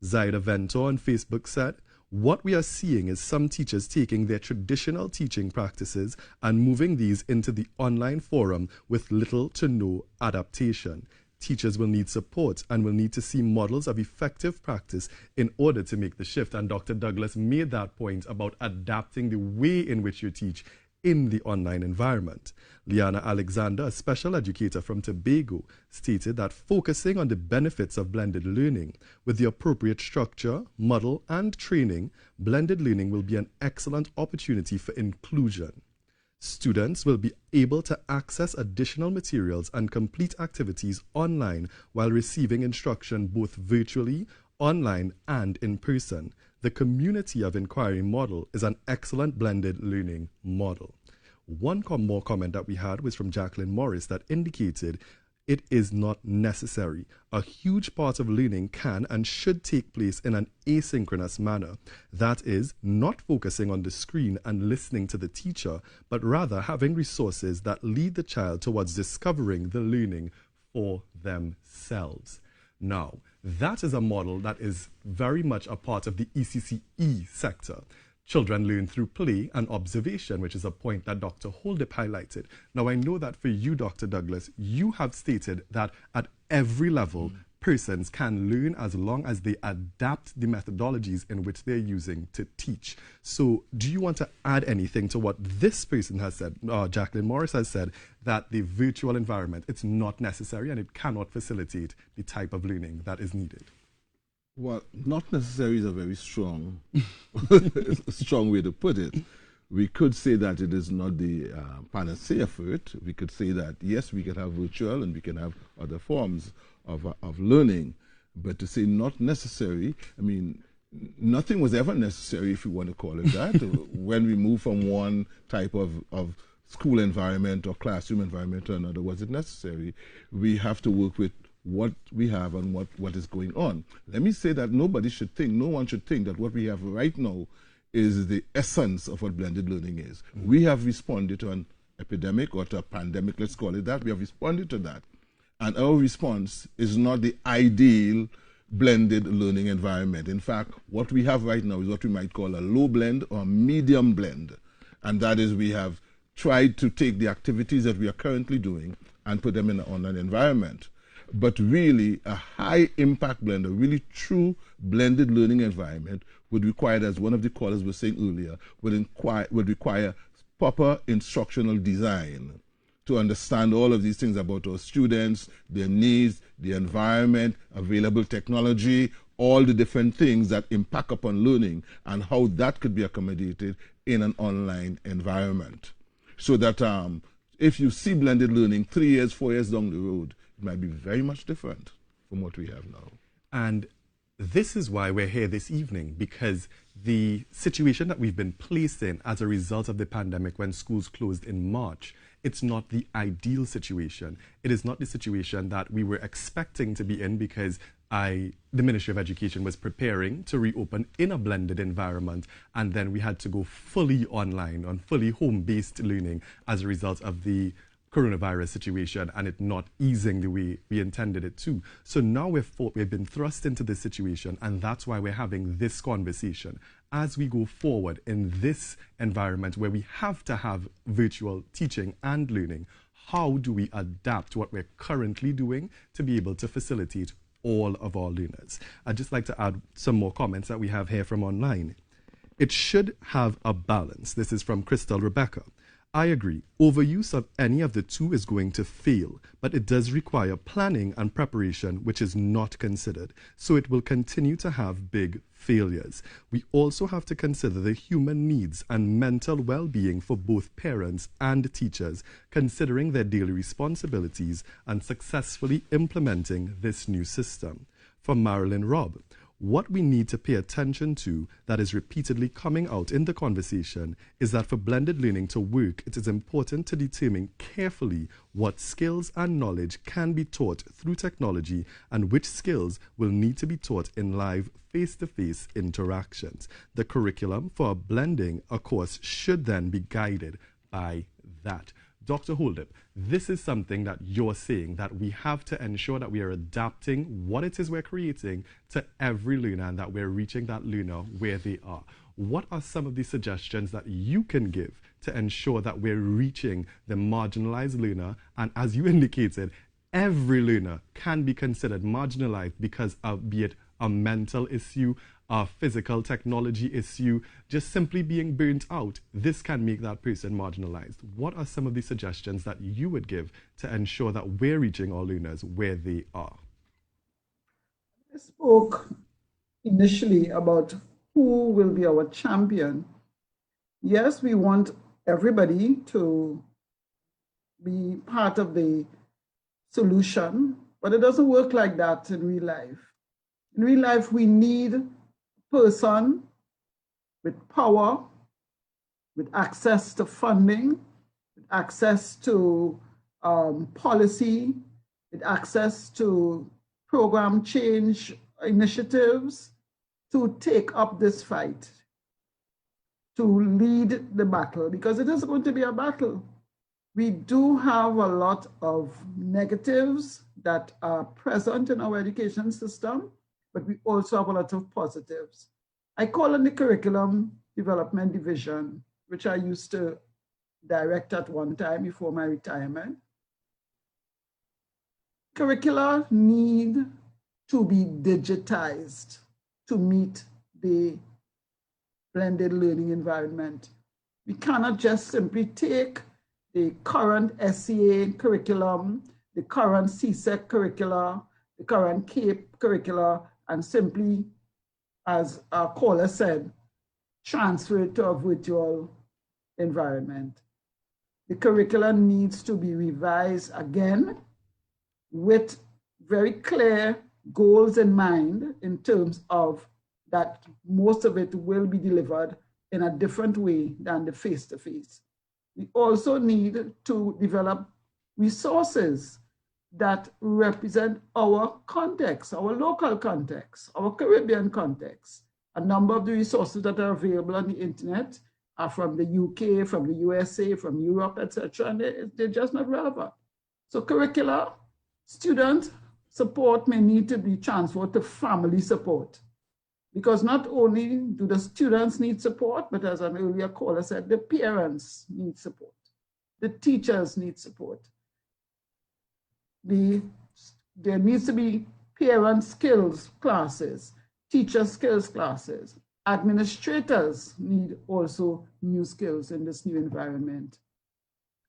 Zaida Ventor on Facebook said, what we are seeing is some teachers taking their traditional teaching practices and moving these into the online forum with little to no adaptation. Teachers will need support and will need to see models of effective practice in order to make the shift. And Dr. Douglas made that point about adapting the way in which you teach in the online environment. Liana Alexander, a special educator from Tobago, stated that focusing on the benefits of blended learning with the appropriate structure, model, and training, blended learning will be an excellent opportunity for inclusion. Students will be able to access additional materials and complete activities online while receiving instruction both virtually, online, and in person. The community of inquiry model is an excellent blended learning model. One more comment that we had was from Jacqueline Morris that indicated it is not necessary. A huge part of learning can and should take place in an asynchronous manner. That is, not focusing on the screen and listening to the teacher, but rather having resources that lead the child towards discovering the learning for themselves. Now, that is a model that is very much a part of the ECCE sector. Children learn through play and observation, which is a point that Dr. Holdip highlighted. Now, I know that for you, Dr. Douglas, you have stated that at every level, persons can learn as long as they adapt the methodologies in which they're using to teach. So do you want to add anything to what this person has said? Jacqueline Morris has said that the virtual environment, it's not necessary and it cannot facilitate the type of learning that is needed. Well, not necessary is a very strong, a strong way to put it. We could say that it is not the panacea for it. We could say that, yes, we can have virtual and we can have other forms of learning. But to say not necessary, I mean, nothing was ever necessary, if you want to call it that, when we moved from one type of school environment or classroom environment to another. Was it necessary? We have to work with what we have and what is going on. Let me say that no one should think that what we have right now is the essence of what blended learning is. We have responded to an epidemic or to a pandemic, let's call it that. We have responded to that. And our response is not the ideal blended learning environment. In fact, what we have right now is what we might call a low blend or medium blend. And that is, we have tried to take the activities that we are currently doing and put them in an online environment. But really, a high impact blend, a really true blended learning environment would require, as one of the callers was saying earlier, would require proper instructional design to understand all of these things about our students, their needs, the environment, available technology, all the different things that impact upon learning and how that could be accommodated in an online environment. So that if you see blended learning 3 years, 4 years down the road, it might be very much different from what we have now. And this is why we're here this evening, because the situation that we've been placed in as a result of the pandemic when schools closed in March, it's not the ideal situation. It is not the situation that we were expecting to be in, because the Ministry of Education was preparing to reopen in a blended environment, and then we had to go fully online on fully home-based learning as a result of the coronavirus situation and it not easing the way we intended it to. So now we've been thrust into this situation, and that's why we're having this conversation. As we go forward in this environment where we have to have virtual teaching and learning, how do we adapt what we're currently doing to be able to facilitate all of our learners? I'd just like to add some more comments that we have here from online. It should have a balance. This is from Crystal Rebecca. I agree. Overuse of any of the two is going to fail, but it does require planning and preparation, which is not considered. So it will continue to have big failures. We also have to consider the human needs and mental well-being for both parents and teachers, considering their daily responsibilities and successfully implementing this new system. From Marilyn Robb, what we need to pay attention to that is repeatedly coming out in the conversation is that for blended learning to work, it is important to determine carefully what skills and knowledge can be taught through technology and which skills will need to be taught in live face-to-face interactions. The curriculum for blending a course should then be guided by that. Dr. Holdup, this is something that you're saying, that we have to ensure that we are adapting what it is we're creating to every learner and that we're reaching that learner where they are. What are some of the suggestions that you can give to ensure that we're reaching the marginalized learner? And as you indicated, every learner can be considered marginalized because of, be it a mental issue, a physical technology issue, just simply being burnt out. This can make that person marginalized. What are some of the suggestions that you would give to ensure that we're reaching our learners where they are? I spoke initially about who will be our champion. Yes, we want everybody to be part of the solution, but it doesn't work like that in real life. In real life, we need a person with power, with access to funding, with access to policy, with access to program change initiatives to take up this fight, to lead the battle, because it is going to be a battle. We do have a lot of negatives that are present in our education system, but we also have a lot of positives. I call on the Curriculum Development Division, which I used to direct at one time before my retirement. Curricula need to be digitized to meet the blended learning environment. We cannot just simply take the current SCA curriculum, the current CSEC curricula, the current CAPE curricula, and simply, as our caller said, transfer it to a virtual environment. The curriculum needs to be revised again with very clear goals in mind in terms of that most of it will be delivered in a different way than the face-to-face. We also need to develop resources that represent our context, our local context, our Caribbean context. A number of the resources that are available on the internet are from the UK, from the USA, from Europe, etc., and they're just not relevant. So curricula, student support may need to be transferred to family support, because not only do the students need support, but as an earlier caller said, the parents need support, the teachers need support. There needs to be parent skills classes, teacher skills classes. Administrators need also new skills in this new environment.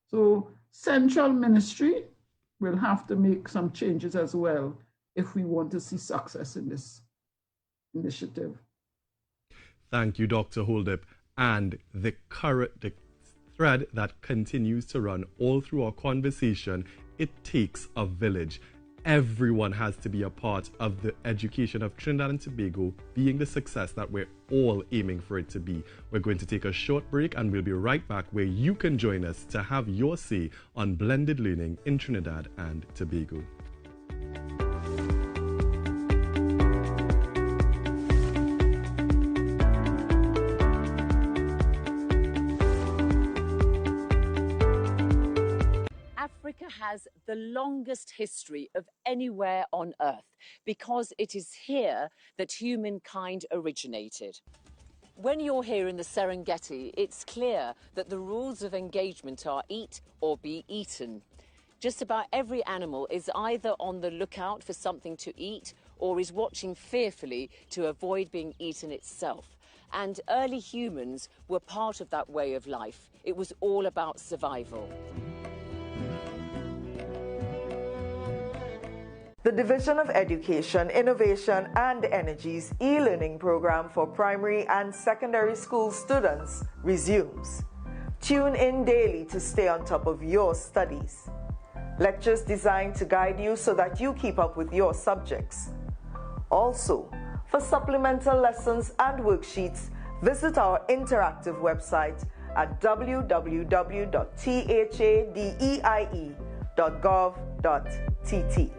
So central ministry will have to make some changes as well if we want to see success in this initiative. Thank you, Dr. Holdip. And the thread that continues to run all through our conversation, it takes a village. Everyone has to be a part of the education of Trinidad and Tobago being the success that we're all aiming for it to be. We're going to take a short break and we'll be right back where you can join us to have your say on blended learning in Trinidad and Tobago. Africa has the longest history of anywhere on Earth because it is here that humankind originated. When you're here in the Serengeti, it's clear that the rules of engagement are eat or be eaten. Just about every animal is either on the lookout for something to eat or is watching fearfully to avoid being eaten itself. And early humans were part of that way of life. It was all about survival. The Division of Education, Innovation and Energy's e-learning program for primary and secondary school students resumes. Tune in daily to stay on top of your studies. Lectures designed to guide you so that you keep up with your subjects. Also, for supplemental lessons and worksheets, visit our interactive website at www.thadeie.gov.tt.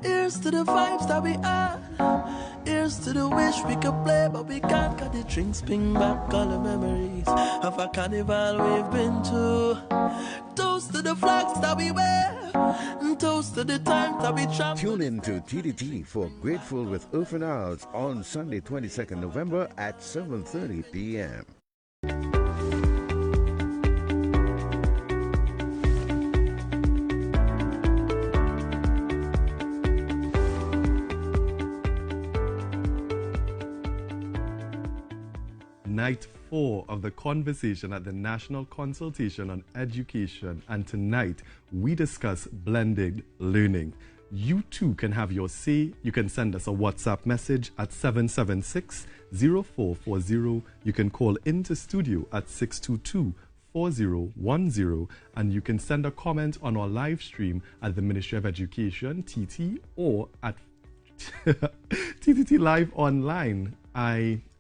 Here's to the vibes that we are. Here's to the wish we could play, but we can't. Cause the drinks bring back all the memories of a carnival we've been to. Toast to the flags that we wear, and toast to the times that we travel. Tune in to TDT for Grateful with Open Hours on Sunday, 22nd November at 7:30 p.m. Night 4 of the conversation at the National Consultation on Education, and tonight we discuss blended learning. You too can have your say. You can send us a WhatsApp message at 776-0440. You can call into studio at 622-4010, and you can send a comment on our live stream at the Ministry of Education, TT, or at TTT Live Online.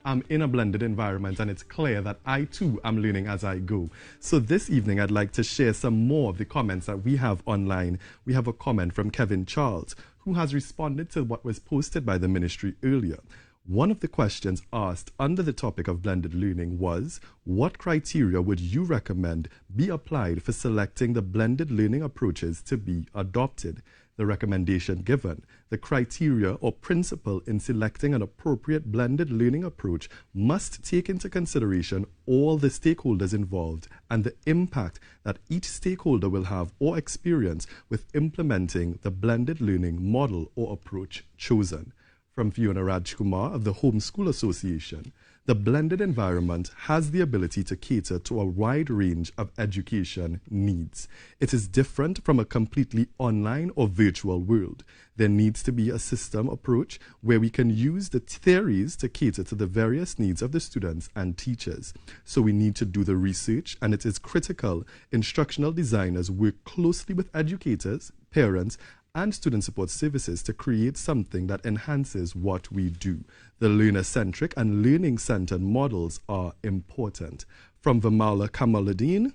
I'm in a blended environment, and it's clear that I too am learning as I go. So this evening I'd like to share some more of the comments that we have online. We have a comment from Kevin Charles, who has responded to what was posted by the ministry earlier. One of the questions asked under the topic of blended learning was, what criteria would you recommend be applied for selecting the blended learning approaches to be adopted? The recommendation given, the criteria or principle in selecting an appropriate blended learning approach must take into consideration all the stakeholders involved and the impact that each stakeholder will have or experience with implementing the blended learning model or approach chosen. From Fiona Rajkumar of the Homeschool Association, The blended environment has the ability to cater to a wide range of education needs. It is different from a completely online or virtual world. There needs to be a system approach where we can use the theories to cater to the various needs of the students and teachers. So we need to do the research, and it is critical instructional designers work closely with educators, parents, and student support services to create something that enhances what we do. The learner-centric and learning-centered models are important. From Vamala Kamaluddin,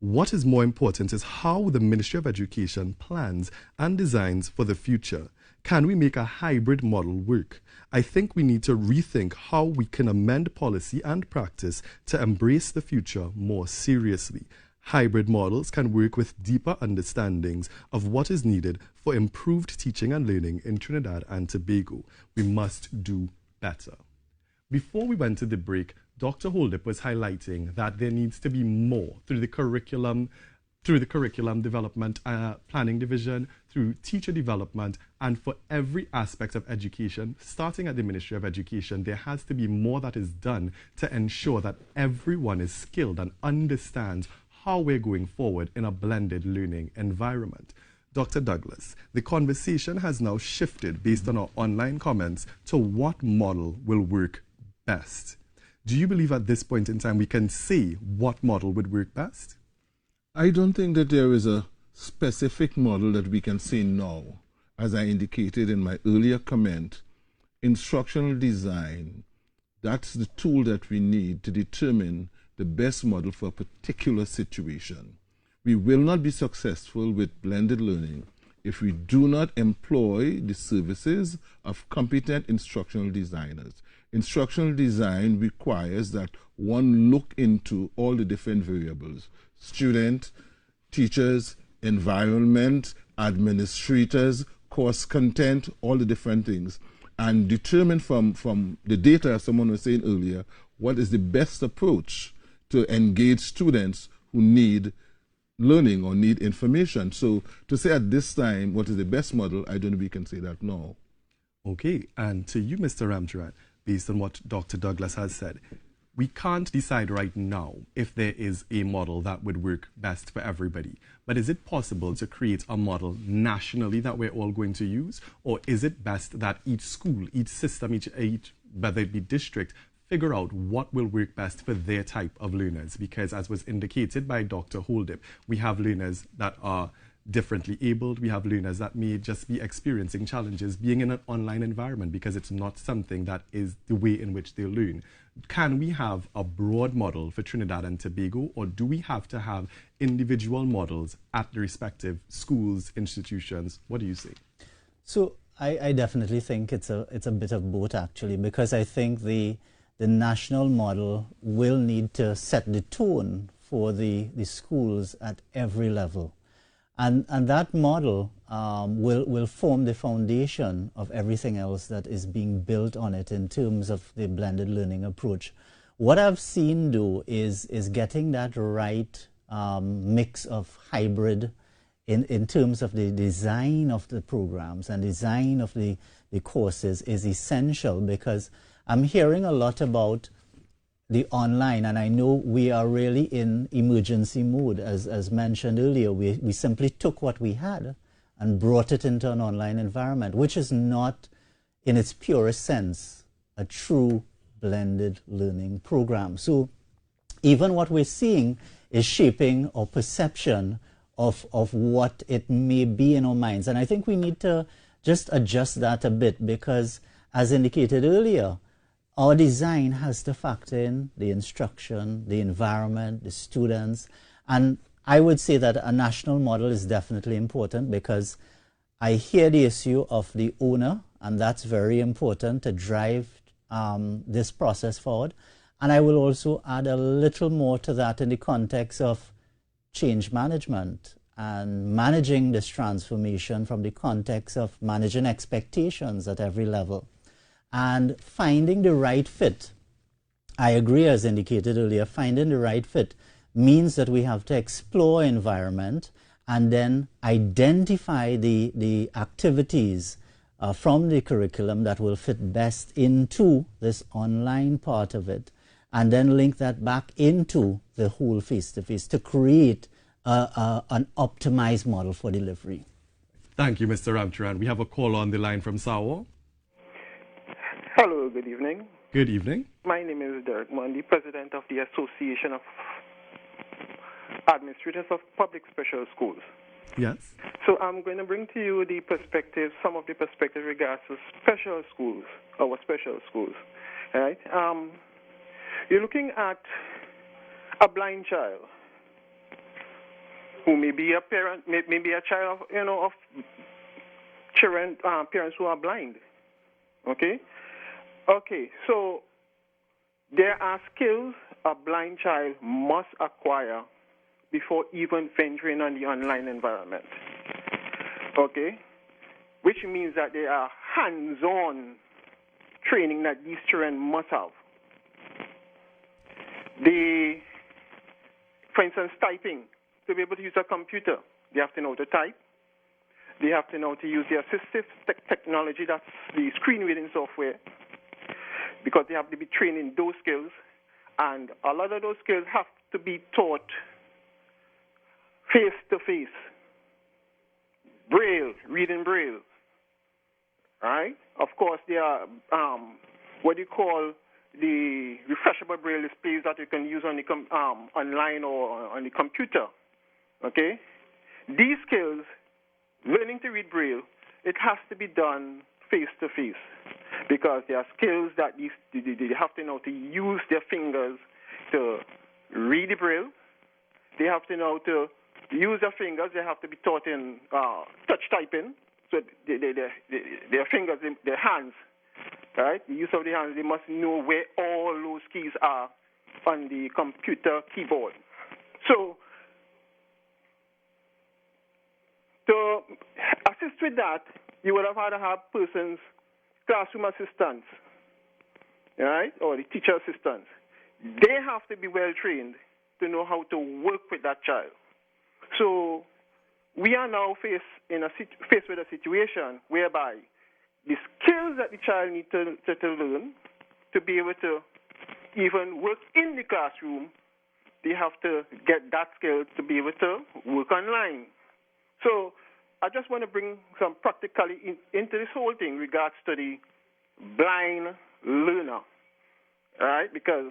what is more important is how the Ministry of Education plans and designs for the future. Can we make a hybrid model work? I think we need to rethink how we can amend policy and practice to embrace the future more seriously. Hybrid models can work with deeper understandings of what is needed for improved teaching and learning in Trinidad and Tobago. We must do better. Before we went to the break, Dr. Holdip was highlighting that there needs to be more through the curriculum development, planning division, through teacher development, and for every aspect of education, starting at the Ministry of Education, there has to be more that is done to ensure that everyone is skilled and understands how we're going forward in a blended learning environment. Dr. Douglas, the conversation has now shifted based on our online comments to what model will work best. Do you believe at this point in time we can say what model would work best? I don't think that there is a specific model that we can say now. As I indicated in my earlier comment, instructional design, that's the tool that we need to determine the best model for a particular situation. We will not be successful with blended learning if we do not employ the services of competent instructional designers. Instructional design requires that one look into all the different variables: student, teachers, environment, administrators, course content, all the different things, and determine from the data, as someone was saying earlier, what is the best approach to engage students who need learning or need information. So to say at this time what is the best model, I don't know if we can say that now. Okay, and to you, Mr. Ramcharan, based on what Dr. Douglas has said, we can't decide right now if there is a model that would work best for everybody. But is it possible to create a model nationally that we're all going to use? Or is it best that each school, each system, each whether it be district, figure out what will work best for their type of learners? Because as was indicated by Dr. Holdip, we have learners that are differently abled. We have learners that may just be experiencing challenges being in an online environment because it's not something that is the way in which they learn. Can we have a broad model for Trinidad and Tobago, or do we have to have individual models at the respective schools, institutions? What do you say? So I definitely think it's a bit of both, actually, because I think the national model will need to set the tone for the schools at every level. And that model will form the foundation of everything else that is being built on it in terms of the blended learning approach. What I've seen do is getting that right mix of hybrid in terms of the design of the programs and design of the courses is essential, because I'm hearing a lot about the online, and I know we are really in emergency mode. As mentioned earlier, we simply took what we had and brought it into an online environment, which is not, in its purest sense, a true blended learning program. So even what we're seeing is shaping our perception of what it may be in our minds. And I think we need to just adjust that a bit, because as indicated earlier, our design has to factor in the instruction, the environment, the students. And I would say that a national model is definitely important, because I hear the issue of the owner, and that's very important to drive this process forward. And I will also add a little more to that in the context of change management and managing this transformation from the context of managing expectations at every level. And finding the right fit. I agree, as indicated earlier, finding the right fit means that we have to explore environment and then identify the activities from the curriculum that will fit best into this online part of it, and then link that back into the whole face-to-face to create an optimized model for delivery. Thank you, Mr. Ramcharan. We have a call on the line from Sawa. Hello, good evening. Good evening. My name is Derek Mundy, President of the Association of Administrators of Public Special Schools. Yes. So I'm going to bring to you the perspective, some of the perspective regards to special schools, our special schools. All right? You're looking at a blind child who may be a parent, maybe a child of, of children, parents who are blind. Okay? Okay, so there are skills a blind child must acquire before even venturing on the online environment. Okay? Which means that there are hands-on training that these children must have. For instance, typing. To be able to use a computer, they have to know to type. They have to know to use the assistive technology, that's the screen reading software, because they have to be trained in those skills. And a lot of those skills have to be taught face-to-face. Braille, reading Braille. Right? Of course, there are what you call the refreshable Braille displays that you can use on the online or on the computer. Okay? These skills, learning to read Braille, it has to be done face-to-face, because there are skills that they have to know to use their fingers to read the Braille. They have to know to use their fingers. They have to be taught in touch typing. So their fingers, their hands, right? The use of the hands, they must know where all those keys are on the computer keyboard. So to assist with that, you would have had to have persons, classroom assistants, right, or the teacher assistants. They have to be well trained to know how to work with that child. So we are now faced with a situation whereby the skills that the child needs to learn to be able to even work in the classroom, they have to get that skill to be able to work online. So I just want to bring some practicality into this whole thing regards to the blind learner, all right? Because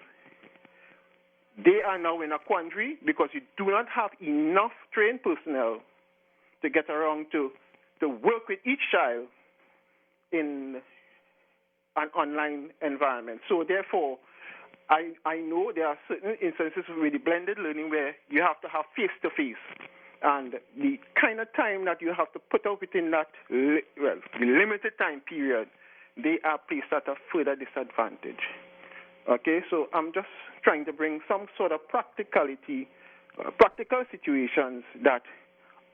they are now in a quandary because you do not have enough trained personnel to get around to work with each child in an online environment. So therefore, I know there are certain instances with the blended learning where you have to have face-to-face. And the kind of time that you have to put out within that, the limited time period, they are placed at a further disadvantage. Okay, so I'm just trying to bring some sort of practicality, practical situations that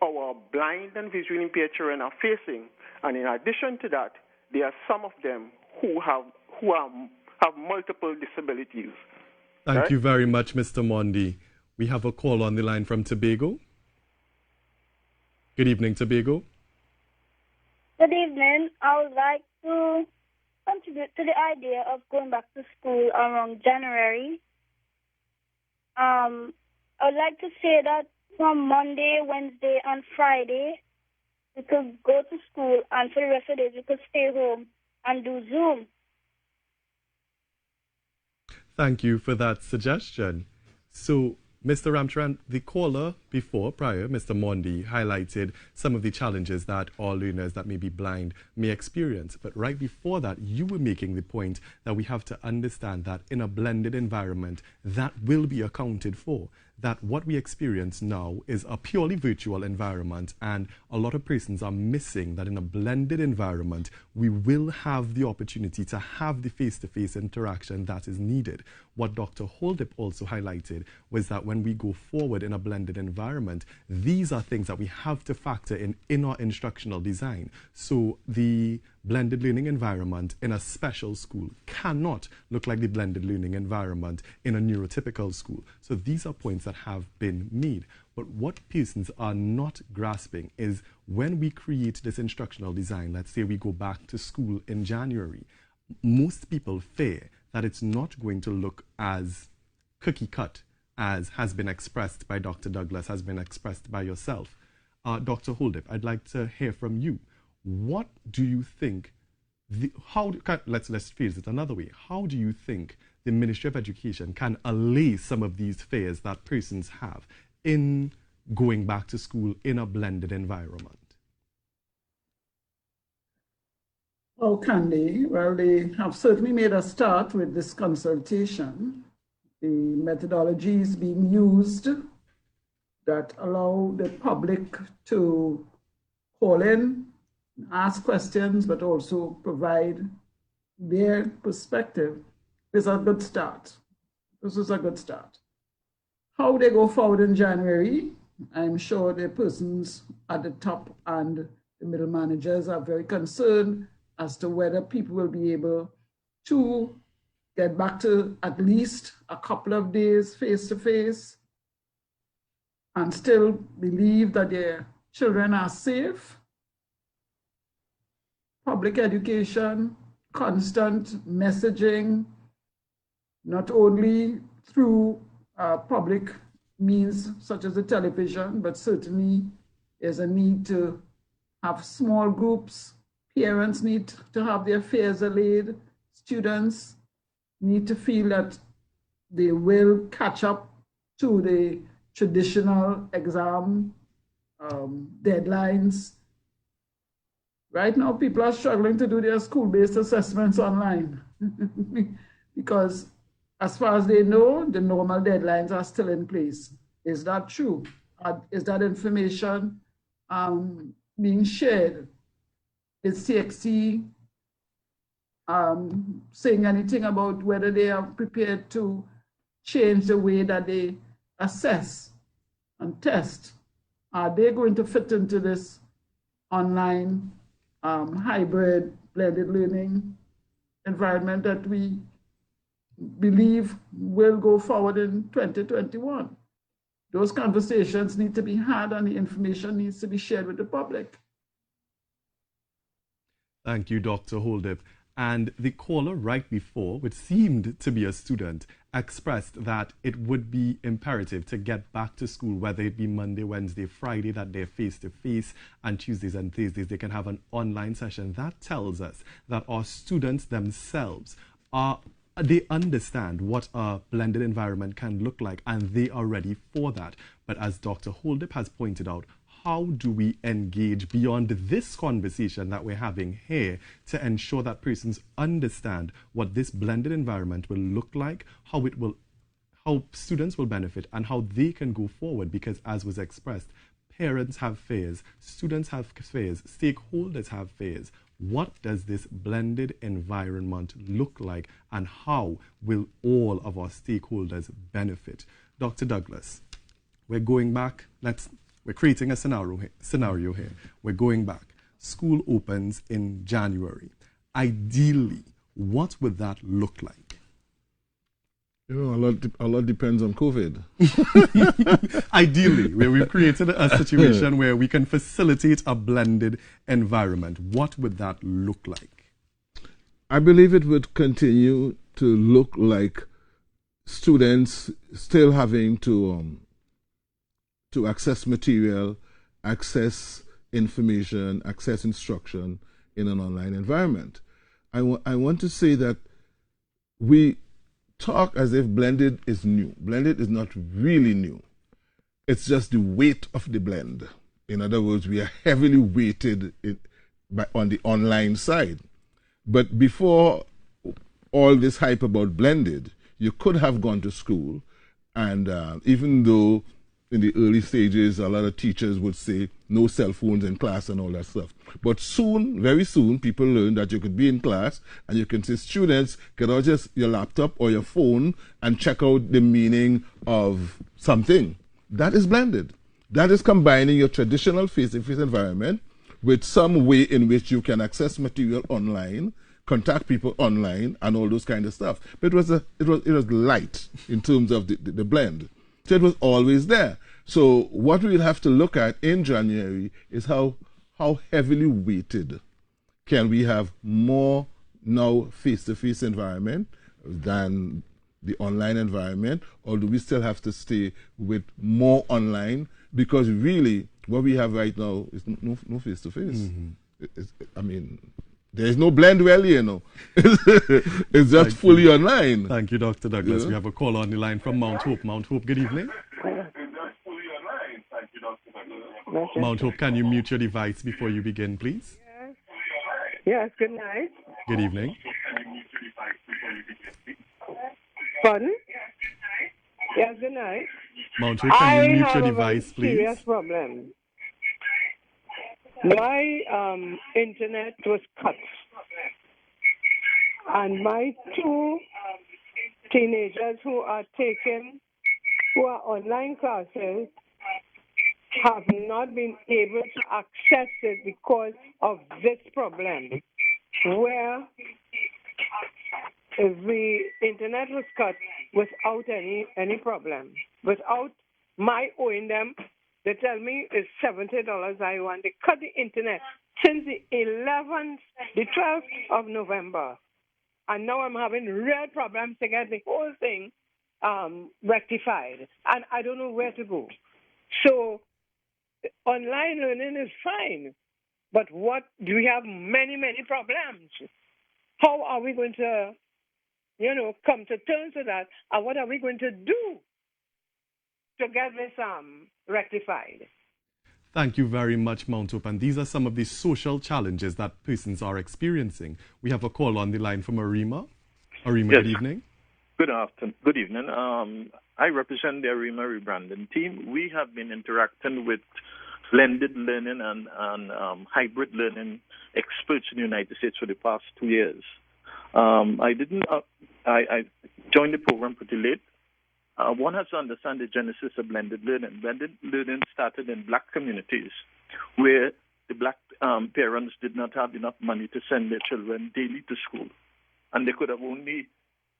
our blind and visually impaired children are facing. And in addition to that, there are some of them who have multiple disabilities. Thank you very much, Mr. Mondi. We have a call on the line from Tobago. Good evening, Tobago. Good evening. I would like to contribute to the idea of going back to school around January. I would like to say that from Monday, Wednesday, and Friday, we could go to school, and for the rest of the days, we could stay home and do Zoom. Thank you for that suggestion. So, Mr. Ramcharan, the caller prior, Mr. Mondi, highlighted some of the challenges that all learners that may be blind may experience. But right before that, you were making the point that we have to understand that in a blended environment, that will be accounted for. That what we experience now is a purely virtual environment, and a lot of persons are missing that in a blended environment, we will have the opportunity to have the face-to-face interaction that is needed. What Dr. Holdip also highlighted was that when we go forward in a blended environment, these are things that we have to factor in our instructional design. So the blended learning environment in a special school cannot look like the blended learning environment in a neurotypical school. So these are points that have been made. But what persons are not grasping is when we create this instructional design, let's say we go back to school in January, most people fear that it's not going to look as cookie cut as has been expressed by Dr. Douglas, has been expressed by yourself. Dr. Holdip, I'd like to hear from you. What do you think, let's phrase it another way. How do you think the Ministry of Education can allay some of these fears that persons have in going back to school in a blended environment? How can they? Well, they have certainly made a start with this consultation. The methodologies being used that allow the public to call in, ask questions, but also provide their perspective is a good start. This is a good start. How they go forward in January, I'm sure the persons at the top and the middle managers are very concerned as to whether people will be able to get back to at least a couple of days face-to-face and still believe that their children are safe. Public education, constant messaging, not only through public means such as the television, but certainly there's a need to have small groups. Parents need to have their fears allayed. Students need to feel that they will catch up to the traditional exam deadlines. Right now, people are struggling to do their school-based assessments online because as far as they know, the normal deadlines are still in place. Is that true? Is that information being shared? Is CXC saying anything about whether they are prepared to change the way that they assess and test? Are they going to fit into this online hybrid blended learning environment that we believe will go forward in 2021? Those conversations need to be had and the information needs to be shared with the public. Thank you, Dr. Holdip. And the caller right before, which seemed to be a student, expressed that it would be imperative to get back to school, whether it be Monday, Wednesday, Friday, that they're face-to-face, and Tuesdays and Thursdays they can have an online session. That tells us that our students themselves they understand what a blended environment can look like, and they are ready for that. But as Dr. Holdip has pointed out, how do we engage beyond this conversation that we're having here to ensure that persons understand what this blended environment will look like, how students will benefit, and how they can go forward? Because as was expressed, parents have fears, students have fears, stakeholders have fears. What does this blended environment look like, and how will all of our stakeholders benefit? Dr. Douglas, we're going back. We're creating a scenario here. We're going back. School opens in January. Ideally, what would that look like? You know, a lot depends on COVID. Ideally, where we've created a situation where we can facilitate a blended environment, what would that look like? I believe it would continue to look like students still having to access material, access information, access instruction in an online environment. I want to say that we talk as if blended is new. Blended is not really new. It's just the weight of the blend. In other words, we are heavily weighted on the online side. But before all this hype about blended, you could have gone to school, and even though in the early stages, a lot of teachers would say no cell phones in class and all that stuff. But soon, very soon, people learned that you could be in class and you can say, students, get out just your laptop or your phone and check out the meaning of something. That is blended. That is combining your traditional face-to-face environment with some way in which you can access material online, contact people online, and all those kind of stuff. But it was light in terms of the blend. So it was always there. So what we'll have to look at in January is how heavily weighted can we have more now face-to-face environment than the online environment, or do we still have to stay with more online? Because really, what we have right now is no face-to-face. I mean, there's no blend really, you know. It's just fully online. Thank you, Dr. Douglas. We have a call on the line from Mount Hope. Mount Hope, good evening. Mount Hope, can you mute your device before you begin, please? Yes, good night. Good evening. Pardon? Yes, good night. Mount Hope, can you mute your device, I have a please? serious problem. My internet was cut, and my two teenagers who are online classes have not been able to access it because of this problem, where the internet was cut without any problem, without my owing them. They tell me it's $70 I want. They cut the internet since the 12th of November. And now I'm having real problems to get the whole thing rectified. And I don't know where to go. So online learning is fine. But we have many, many problems. How are we going to, come to terms with that? And what are we going to do to get this rectified? Thank you very much, Mount Hope. And these are some of the social challenges that persons are experiencing. We have a call on the line from Arima. Arima, yes. Good evening. Good evening. I represent the Arima rebranding team. We have been interacting with blended learning and hybrid learning experts in the United States for the past 2 years. I joined the program pretty late. One has to understand the genesis of blended learning. Blended learning started in black communities where the black parents did not have enough money to send their children daily to school. And they could have only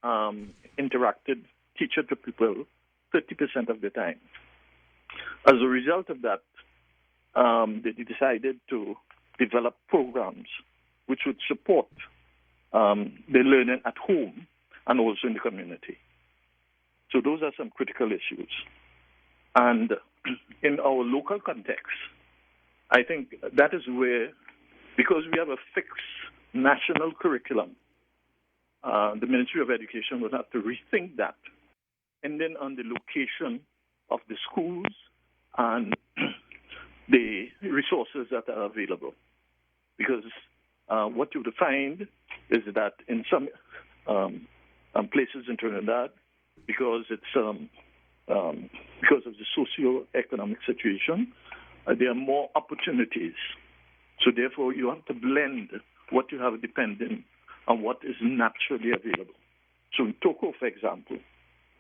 interacted teacher to pupil 30% of the time. As a result of that, they decided to develop programs which would support the learning at home and also in the community. So those are some critical issues. And in our local context, I think that is where, because we have a fixed national curriculum, the Ministry of Education will have to rethink that. And then on the location of the schools and the resources that are available. Because what you would find is that in some places in Trinidad, because of the socio-economic situation, there are more opportunities. So therefore, you have to blend what you have depending on what is naturally available. So in Togo, for example,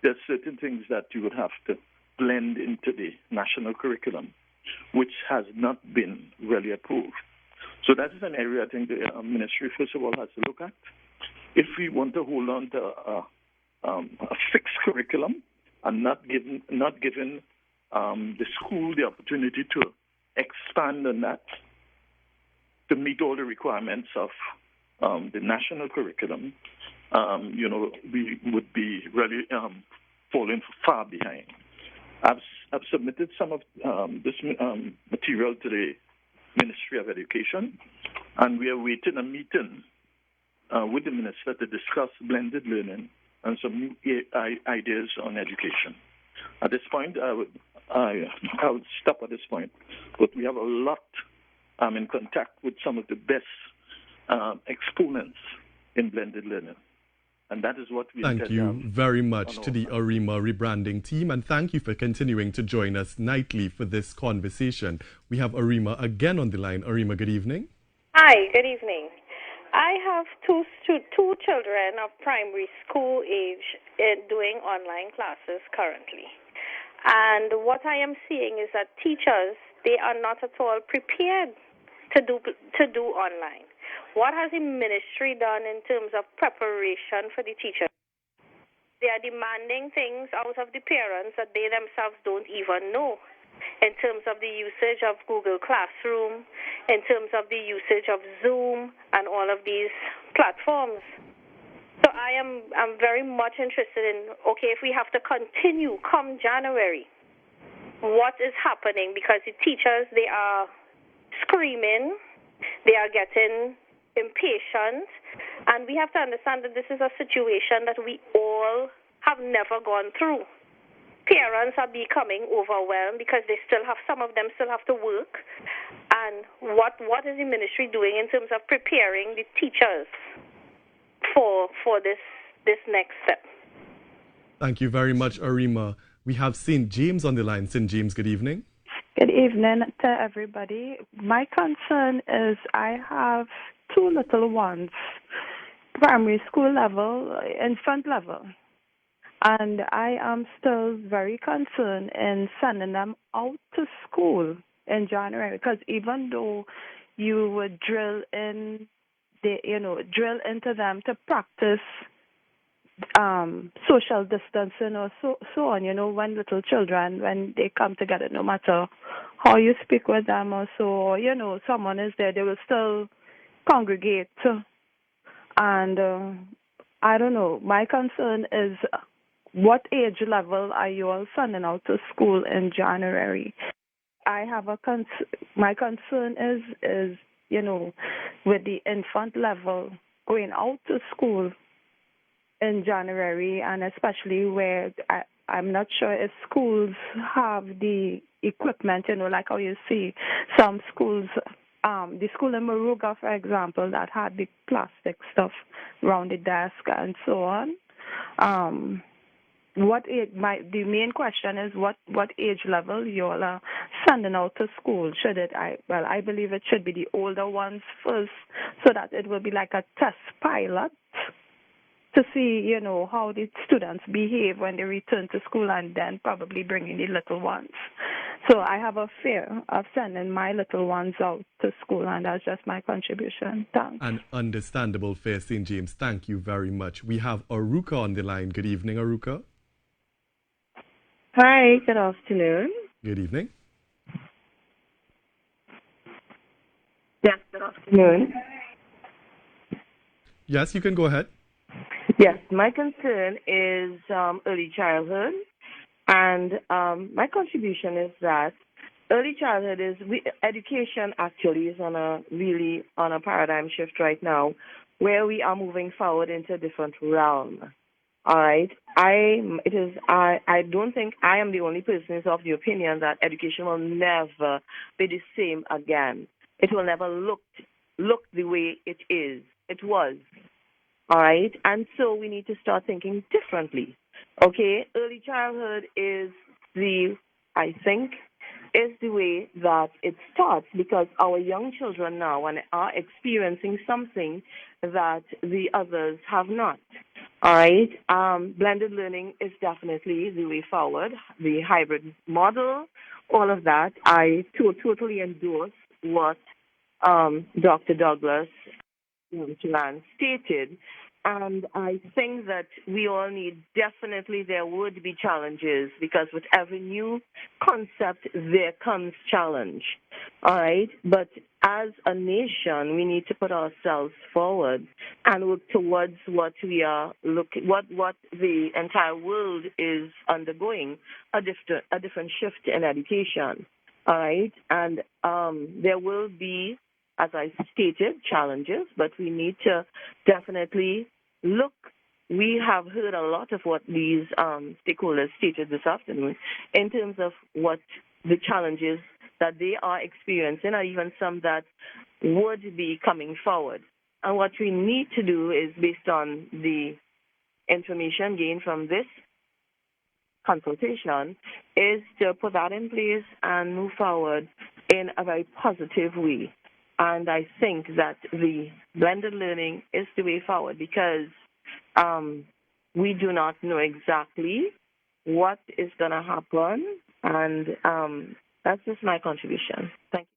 there are certain things that you would have to blend into the national curriculum, which has not been really approved. So that is an area I think the ministry, first of all, has to look at. If we want to hold on to a fixed curriculum and not giving the school the opportunity to expand on that to meet all the requirements of the national curriculum, we would be really falling far behind. I've submitted some of this material to the Ministry of Education, and we are waiting a meeting with the minister to discuss blended learning and some new ideas on education. At this point, I would stop at this point, but we have a lot. I'm in contact with some of the best exponents in blended learning. And that is what we Thank you very much to the Arima rebranding team, and thank you for continuing to join us nightly for this conversation. We have Arima again on the line. Arima, good evening. Hi, good evening. I have two children of primary school age doing online classes currently. And what I am seeing is that teachers, they are not at all prepared to do online. What has the ministry done in terms of preparation for the teachers? They are demanding things out of the parents that they themselves don't even know, in terms of the usage of Google Classroom, in terms of the usage of Zoom and all of these platforms. So I'm very much interested in, okay, if we have to continue come January, what is happening? Because the teachers, they are screaming, they are getting impatient, and we have to understand that this is a situation that we all have never gone through. Parents are becoming overwhelmed because some of them still have to work. And what is the ministry doing in terms of preparing the teachers for this next step? Thank you very much, Arima. We have St. James on the line. St. James, good evening. Good evening to everybody. My concern is I have two little ones, primary school level, infant level. And I am still very concerned in sending them out to school in January, because even though you would drill into them to practice social distancing or so on, when little children, when they come together, no matter how you speak with them or so, someone is there, they will still congregate. And I don't know, my concern is, what age level are you all sending out to school in January? I have my concern is with the infant level going out to school in January, and especially where I'm not sure if schools have the equipment, like how you see some schools, the school in Moruga, for example, that had the plastic stuff around the desk and so on. The main question is what age level you all are sending out to school? I believe it should be the older ones first, so that it will be like a test pilot to see, how the students behave when they return to school, and then probably bringing the little ones. So I have a fear of sending my little ones out to school, and that's just my contribution. Thanks. An understandable fear, St. James. Thank you very much. We have Aruka on the line. Good evening, Aruka. Hi, good afternoon. Good evening. Yes, good afternoon. Yes, you can go ahead. Yes, my concern is early childhood, and my contribution is that early childhood education actually is on a paradigm shift right now, where we are moving forward into a different realm. All right, I don't think I am the only person who is of the opinion that education will never be the same again. It will never look the way it was. All right, and so we need to start thinking differently. Okay, early childhood is the way that it starts, because our young children now are experiencing something that the others have not. All right, blended learning is definitely the way forward. The hybrid model, all of that, I totally endorse what Dr. Douglas Land stated. And I think that we all there would be challenges, because with every new concept, there comes challenge. All right? But as a nation, we need to put ourselves forward and work towards what what the entire world is undergoing, a different shift in education. All right? And there will be, as I stated, challenges, but we need to definitely look. We have heard a lot of what these stakeholders stated this afternoon in terms of what the challenges that they are experiencing, or even some that would be coming forward. And what we need to do is, based on the information gained from this consultation, is to put that in place and move forward in a very positive way. And I think that the blended learning is the way forward, because we do not know exactly what is going to happen. And that's just my contribution. Thank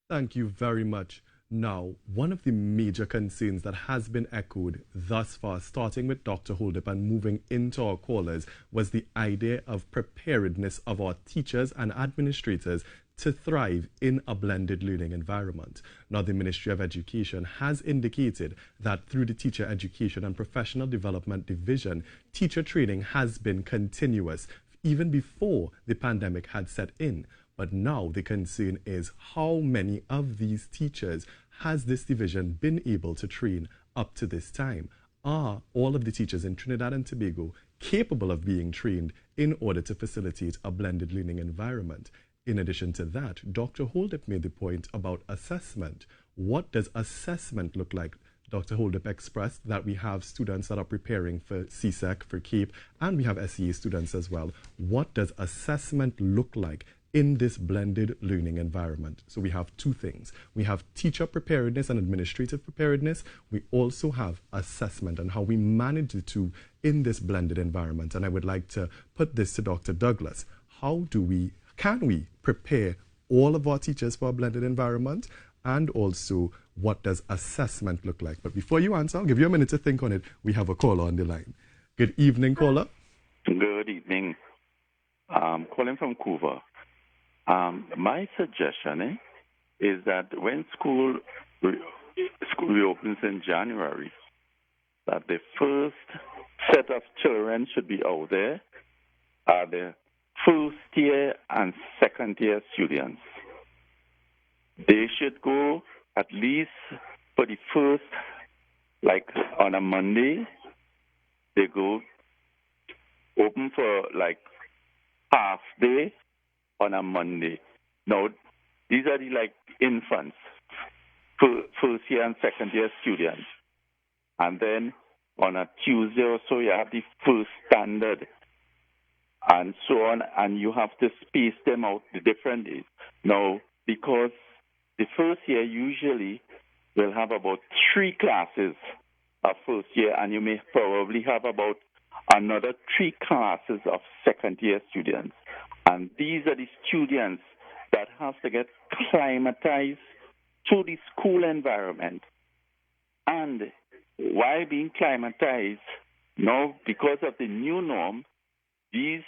you. Thank you very much. Now, one of the major concerns that has been echoed thus far, starting with Dr. Holdip and moving into our callers, was the idea of preparedness of our teachers and administrators to thrive in a blended learning environment. Now, the Ministry of Education has indicated that through the Teacher Education and Professional Development Division, teacher training has been continuous even before the pandemic had set in. But now the concern is how many of these teachers has this division been able to train up to this time? Are all of the teachers in Trinidad and Tobago capable of being trained in order to facilitate a blended learning environment? In addition to that, Dr. Holdip made the point about assessment. What does assessment look like? Dr. Holdip expressed that we have students that are preparing for CSEC, for CAPE, and we have SEA students as well. What does assessment look like in this blended learning environment? So we have two things. We have teacher preparedness and administrative preparedness. We also have assessment and how we manage the two in this blended environment. And I would like to put this to Dr. Douglas. Can we prepare all of our teachers for a blended environment? And also, what does assessment look like? But before you answer, I'll give you a minute to think on it. We have a caller on the line. Good evening, caller. Good evening. Calling from Cuba. My suggestion is that when school reopens in January, that the first set of children should be out there are the first year and second year students. They should go at least for the first, like on a Monday, they go open for like half day on a Monday. Now, these are the like infants, first year and second year students. And then on a Tuesday or so, you have the first standard and so on, and you have to space them out the different days. Now, because the first year usually will have about 3 classes of first year, and you may probably have about another 3 classes of second year students. And these are the students that have to get climatized to the school environment. And while being climatized, now because of the new norm, these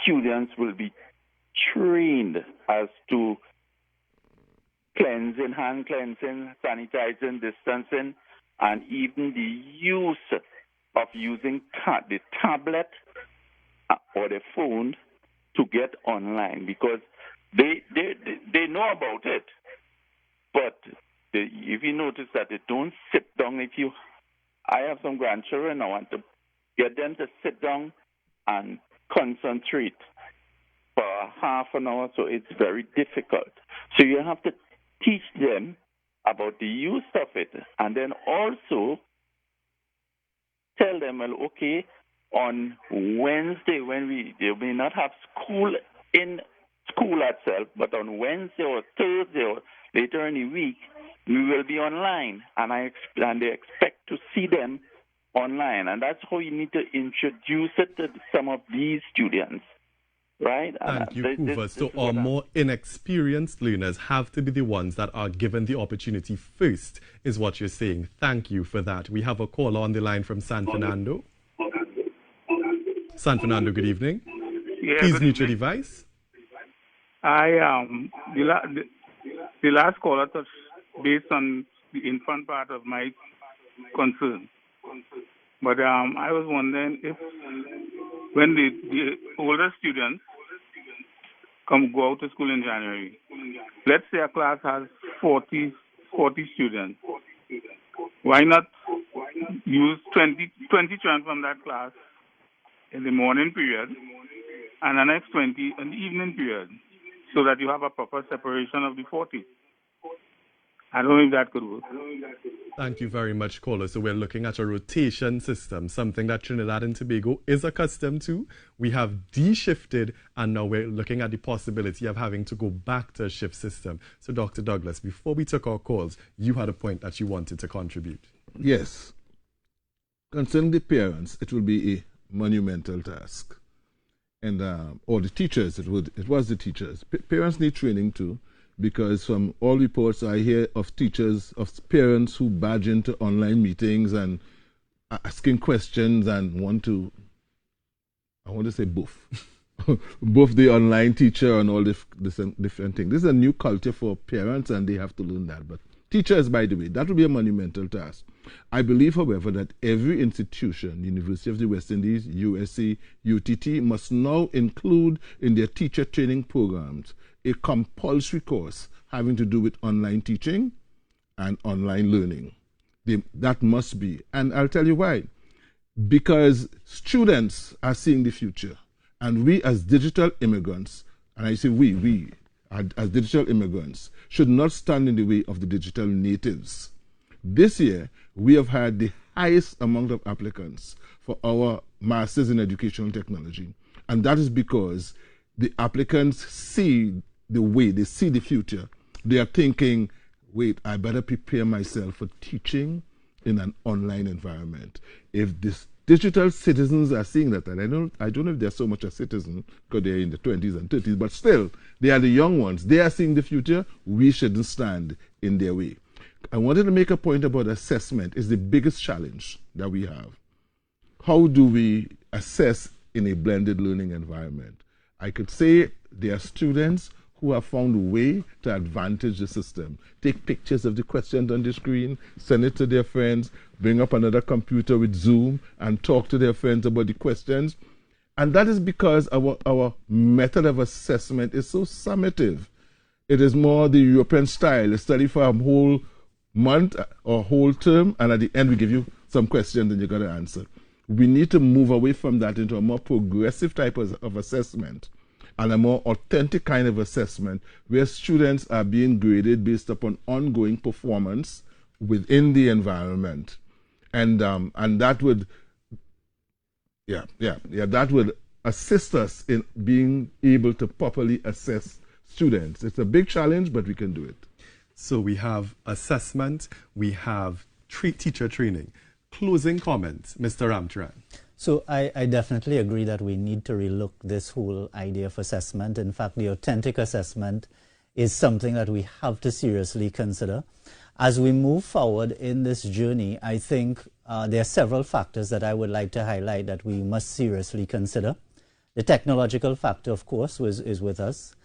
students will be trained as to cleansing, hand cleansing, sanitizing, distancing, and even the use of using the tablet or the phone to get online, because they know about it. But if you notice that they don't sit down, I have some grandchildren, I want to get them to sit down and concentrate for half an hour, so it's very difficult. So you have to teach them about the use of it, and then also tell them, well, okay, on Wednesday when they may not have school in school itself, but on Wednesday or Thursday or later in the week, we will be online, and they expect to see them online, and that's how you need to introduce it to some of these students, right? Thank you, Kuva. So our more inexperienced learners have to be the ones that are given the opportunity first, is what you're saying. Thank you for that. We have a caller on the line from San Fernando. San Fernando, good evening. Yeah, please mute your device. The last caller touched based on the infant part of my concern. But I was wondering if when the older students go out to school in January, let's say a class has 40 students, why not use 20 children from that class in the morning period and the next 20 in the evening period, so that you have a proper separation of the 40? I don't know if that could work. Thank you very much, caller. So we're looking at a rotation system, something that Trinidad and Tobago is accustomed to. We have de-shifted, and now we're looking at the possibility of having to go back to a shift system. So, Dr. Douglas, before we took our calls, you had a point that you wanted to contribute. Yes. Concerning the parents, it will be a monumental task. And or the teachers, it was the teachers. Parents need training too, because from all reports I hear of teachers, of parents who badge into online meetings and asking questions and want to say boof. Both the online teacher and all this different things. This is a new culture for parents and they have to learn that. But teachers, by the way, that will be a monumental task. I believe, however, that every institution, University of the West Indies, USC, UTT, must now include in their teacher training programs a compulsory course having to do with online teaching and online learning. That must be. And I'll tell you why. Because students are seeing the future. And we as digital immigrants, and I say we as digital immigrants, should not stand in the way of the digital natives. This year, we have had the highest amount of applicants for our Masters in Educational Technology. And that is because the applicants see the way, they see the future. They are thinking, wait, I better prepare myself for teaching in an online environment. If this digital citizens are seeing that, and I don't know if they're so much a citizen because they're in the 20s and 30s, but still, they are the young ones. They are seeing the future. We shouldn't stand in their way. I wanted to make a point about assessment. It's the biggest challenge that we have. How do we assess in a blended learning environment? I could say there are students who have found a way to advantage the system. Take pictures of the questions on the screen, send it to their friends, bring up another computer with Zoom and talk to their friends about the questions. And that is because our method of assessment is so summative. It is more the European style, a study for a whole month or whole term, and at the end we give you some questions and you got to answer. We need to move away from that into a more progressive type of assessment and a more authentic kind of assessment where students are being graded based upon ongoing performance within the environment. And that would that would assist us in being able to properly assess students. It's a big challenge, but we can do it. So we have assessment, we have teacher training. Closing comments, Mr. Ramcharan. So I definitely agree that we need to relook this whole idea of assessment. In fact, the authentic assessment is something that we have to seriously consider. As we move forward in this journey, I think there are several factors that I would like to highlight that we must seriously consider. The technological factor, of course, is with us.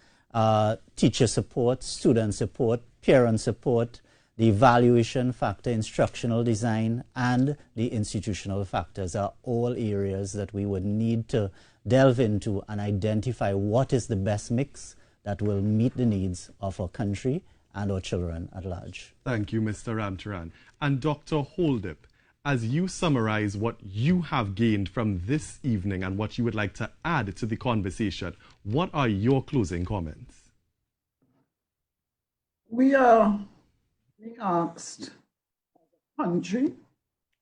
Teacher support, student support, parent support, the evaluation factor, instructional design, and the institutional factors are all areas that we would need to delve into and identify what is the best mix that will meet the needs of our country and our children at large. Thank you, Mr. Ramcharan. And Dr. Holdip, as you summarize what you have gained from this evening and what you would like to add to the conversation, what are your closing comments? We are being asked as a country,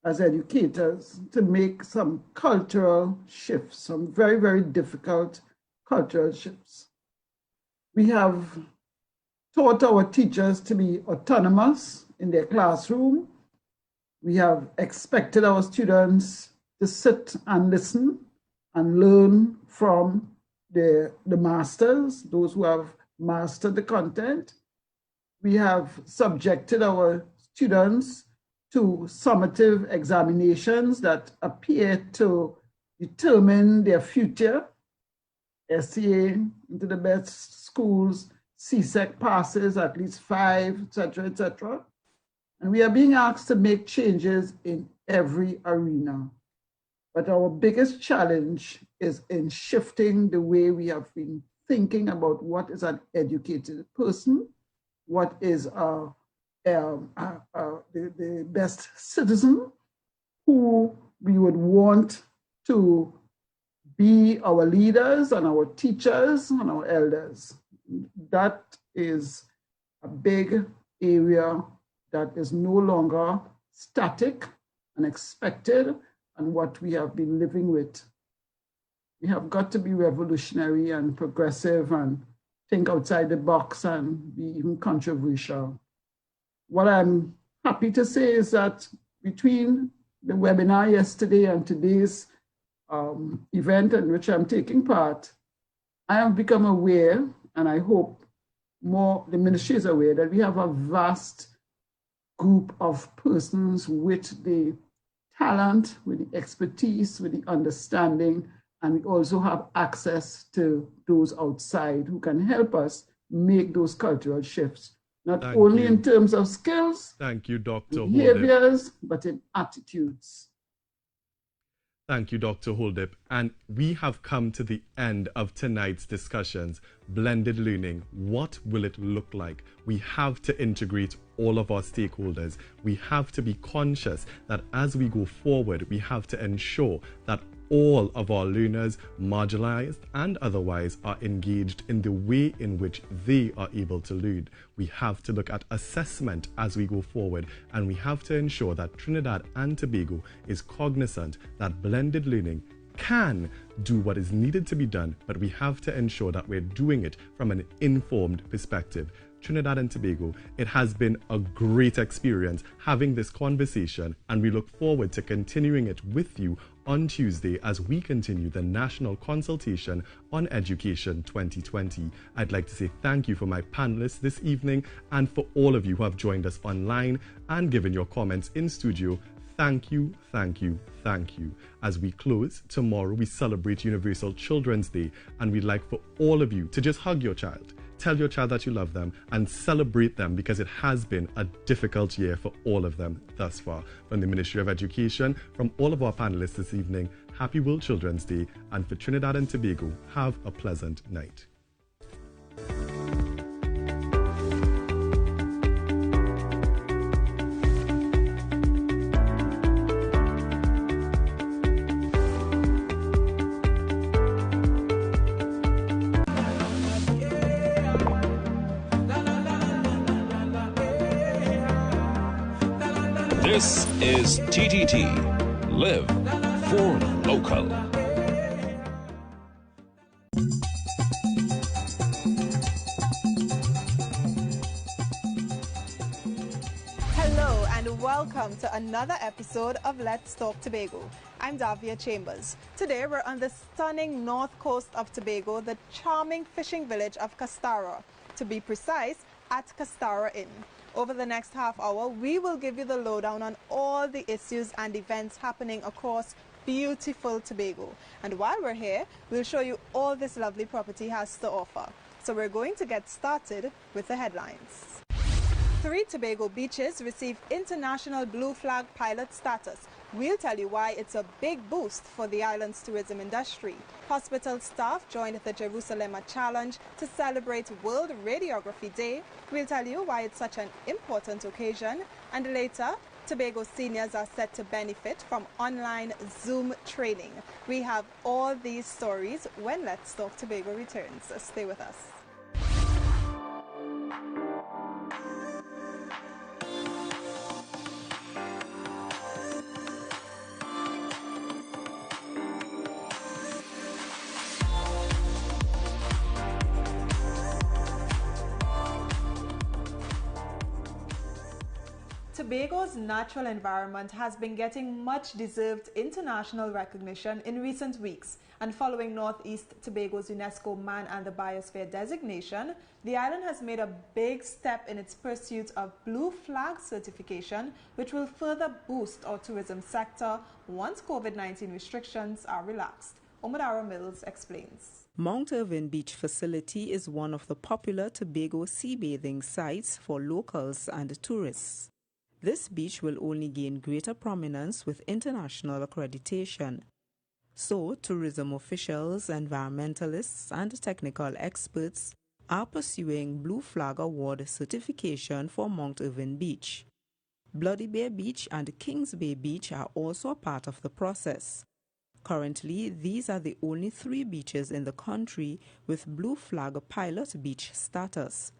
as educators, to make some cultural shifts, some very, very difficult cultural shifts. We have taught our teachers to be autonomous in their classroom. We have expected our students to sit and listen and learn from the masters, those who have mastered the content. We have subjected our students to summative examinations that appear to determine their future. SCA into the best schools, CSEC passes at least 5, etc., etc. And we are being asked to make changes in every arena. But our biggest challenge is in shifting the way we have been thinking about what is an educated person, what is the best citizen, who we would want to be our leaders and our teachers and our elders. That is a big area that is no longer static and expected and what we have been living with. We have got to be revolutionary and progressive and think outside the box and be even controversial. What I'm happy to say is that between the webinar yesterday and today's event in which I'm taking part, I have become aware, and I hope the ministry is aware that we have a vast group of persons with the talent, with the expertise, with the understanding, and we also have access to those outside who can help us make those cultural shifts, not only in terms of skills, Thank you, Dr. behaviors, but in attitudes. Thank you, Dr. Holdip. And we have come to the end of tonight's discussions. Blended learning, what will it look like? We have to integrate all of our stakeholders. We have to be conscious that as we go forward, we have to ensure that all of our learners, marginalized and otherwise, are engaged in the way in which they are able to learn. We have to look at assessment as we go forward, and we have to ensure that Trinidad and Tobago is cognizant that blended learning can do what is needed to be done, but we have to ensure that we're doing it from an informed perspective. Trinidad and Tobago, it has been a great experience having this conversation, and we look forward to continuing it with you on Tuesday as we continue the National Consultation on Education 2020. I'd like to say thank you for my panelists this evening and for all of you who have joined us online and given your comments in studio. Thank you, thank you, thank you. As we close, tomorrow we celebrate Universal Children's Day, and we'd like for all of you to just hug your child. Tell your child that you love them and celebrate them, because it has been a difficult year for all of them thus far. From the Ministry of Education, from all of our panelists this evening, happy World Children's Day, and for Trinidad and Tobago, have a pleasant night. This is TTT. Live for local. Hello and welcome to another episode of Let's Talk Tobago. I'm Davia Chambers. Today we're on the stunning north coast of Tobago, the charming fishing village of Castara. To be precise, at Castara Inn. Over the next half hour, we will give you the lowdown on all the issues and events happening across beautiful Tobago. And while we're here, we'll show you all this lovely property has to offer. So we're going to get started with the headlines. 3 Tobago beaches receive international blue flag pilot status. We'll tell you why it's a big boost for the island's tourism industry. Hospital staff joined the Jerusalem Challenge to celebrate World Radiography Day. We'll tell you why it's such an important occasion. And later, Tobago seniors are set to benefit from online Zoom training. We have all these stories when Let's Talk Tobago returns. Stay with us. Tobago's natural environment has been getting much deserved international recognition in recent weeks, and following Northeast Tobago's UNESCO Man and the Biosphere designation, the island has made a big step in its pursuit of Blue Flag certification, which will further boost our tourism sector once COVID-19 restrictions are relaxed. Omadara Mills explains. Mount Irvin Beach facility is one of the popular Tobago sea bathing sites for locals and tourists. This beach will only gain greater prominence with international accreditation. So, tourism officials, environmentalists, and technical experts are pursuing Blue Flag Award certification for Mount Irvin Beach. Bloody Bear Beach and Kings Bay Beach are also a part of the process. Currently, these are the only 3 beaches in the country with Blue Flag Pilot Beach status.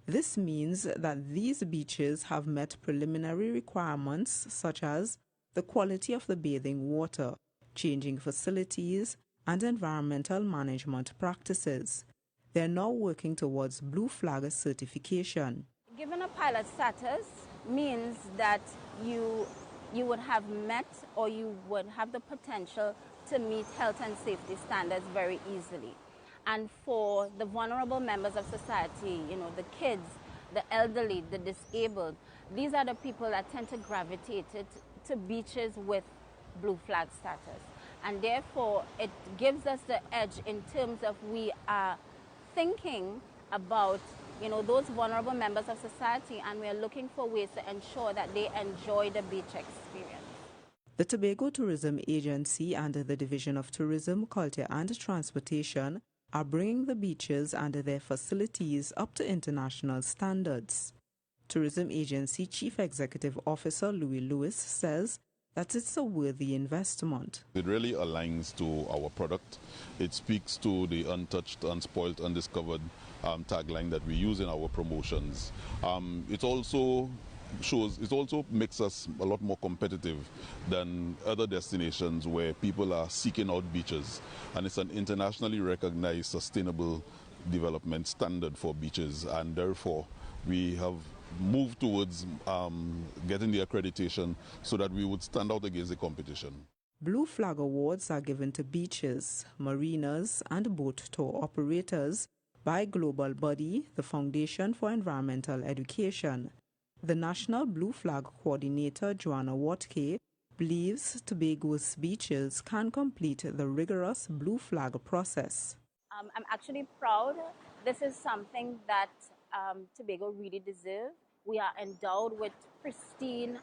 This means that these beaches have met preliminary requirements such as the quality of the bathing water, changing facilities, and environmental management practices. They are now working towards Blue Flag certification. Given a pilot status means that you would have met or you would have the potential to meet health and safety standards very easily. And for the vulnerable members of society, you know, the kids, the elderly, the disabled, these are the people that tend to gravitate to beaches with blue flag status. And therefore, it gives us the edge in terms of we are thinking about, you know, those vulnerable members of society, and we're looking for ways to ensure that they enjoy the beach experience. The Tobago Tourism Agency and the Division of Tourism, Culture and Transportation are bringing the beaches and their facilities up to international standards. Tourism Agency Chief Executive Officer Louis Lewis says that it's a worthy investment. It really aligns to our product. It speaks to the untouched, unspoilt, undiscovered tagline that we use in our promotions. It also makes us a lot more competitive than other destinations where people are seeking out beaches, and it's an internationally recognized sustainable development standard for beaches, and therefore we have moved towards getting the accreditation so that we would stand out against the competition. Blue Flag Awards are given to beaches, marinas and boat tour operators by global body, the Foundation for Environmental Education. The National Blue Flag Coordinator, Joanna Watke, believes Tobago's beaches can complete the rigorous Blue Flag process. I'm actually proud. This is something that Tobago really deserves. We are endowed with pristine,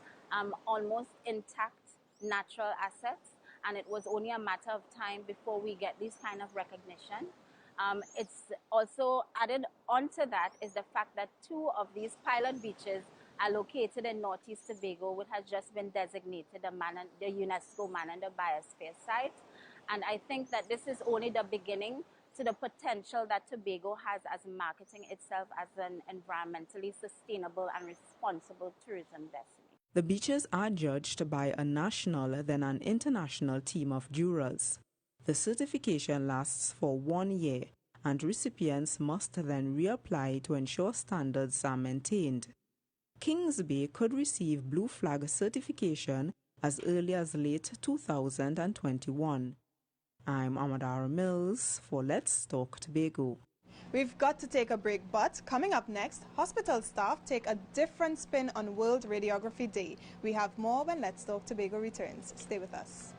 almost intact natural assets, and it was only a matter of time before we get this kind of recognition. It's also added onto that is the fact that 2 of these pilot beaches are located in Northeast Tobago, which has just been designated the UNESCO Man and the Biosphere site. And I think that this is only the beginning to the potential that Tobago has as marketing itself as an environmentally sustainable and responsible tourism destiny. The beaches are judged by a national, then an international team of jurors. The certification lasts for 1 year, and recipients must then reapply to ensure standards are maintained. Kings Bay could receive Blue Flag certification as early as late 2021. I'm Amadara Mills for Let's Talk Tobago. We've got to take a break, but coming up next, hospital staff take a different spin on World Radiography Day. We have more when Let's Talk Tobago returns. Stay with us.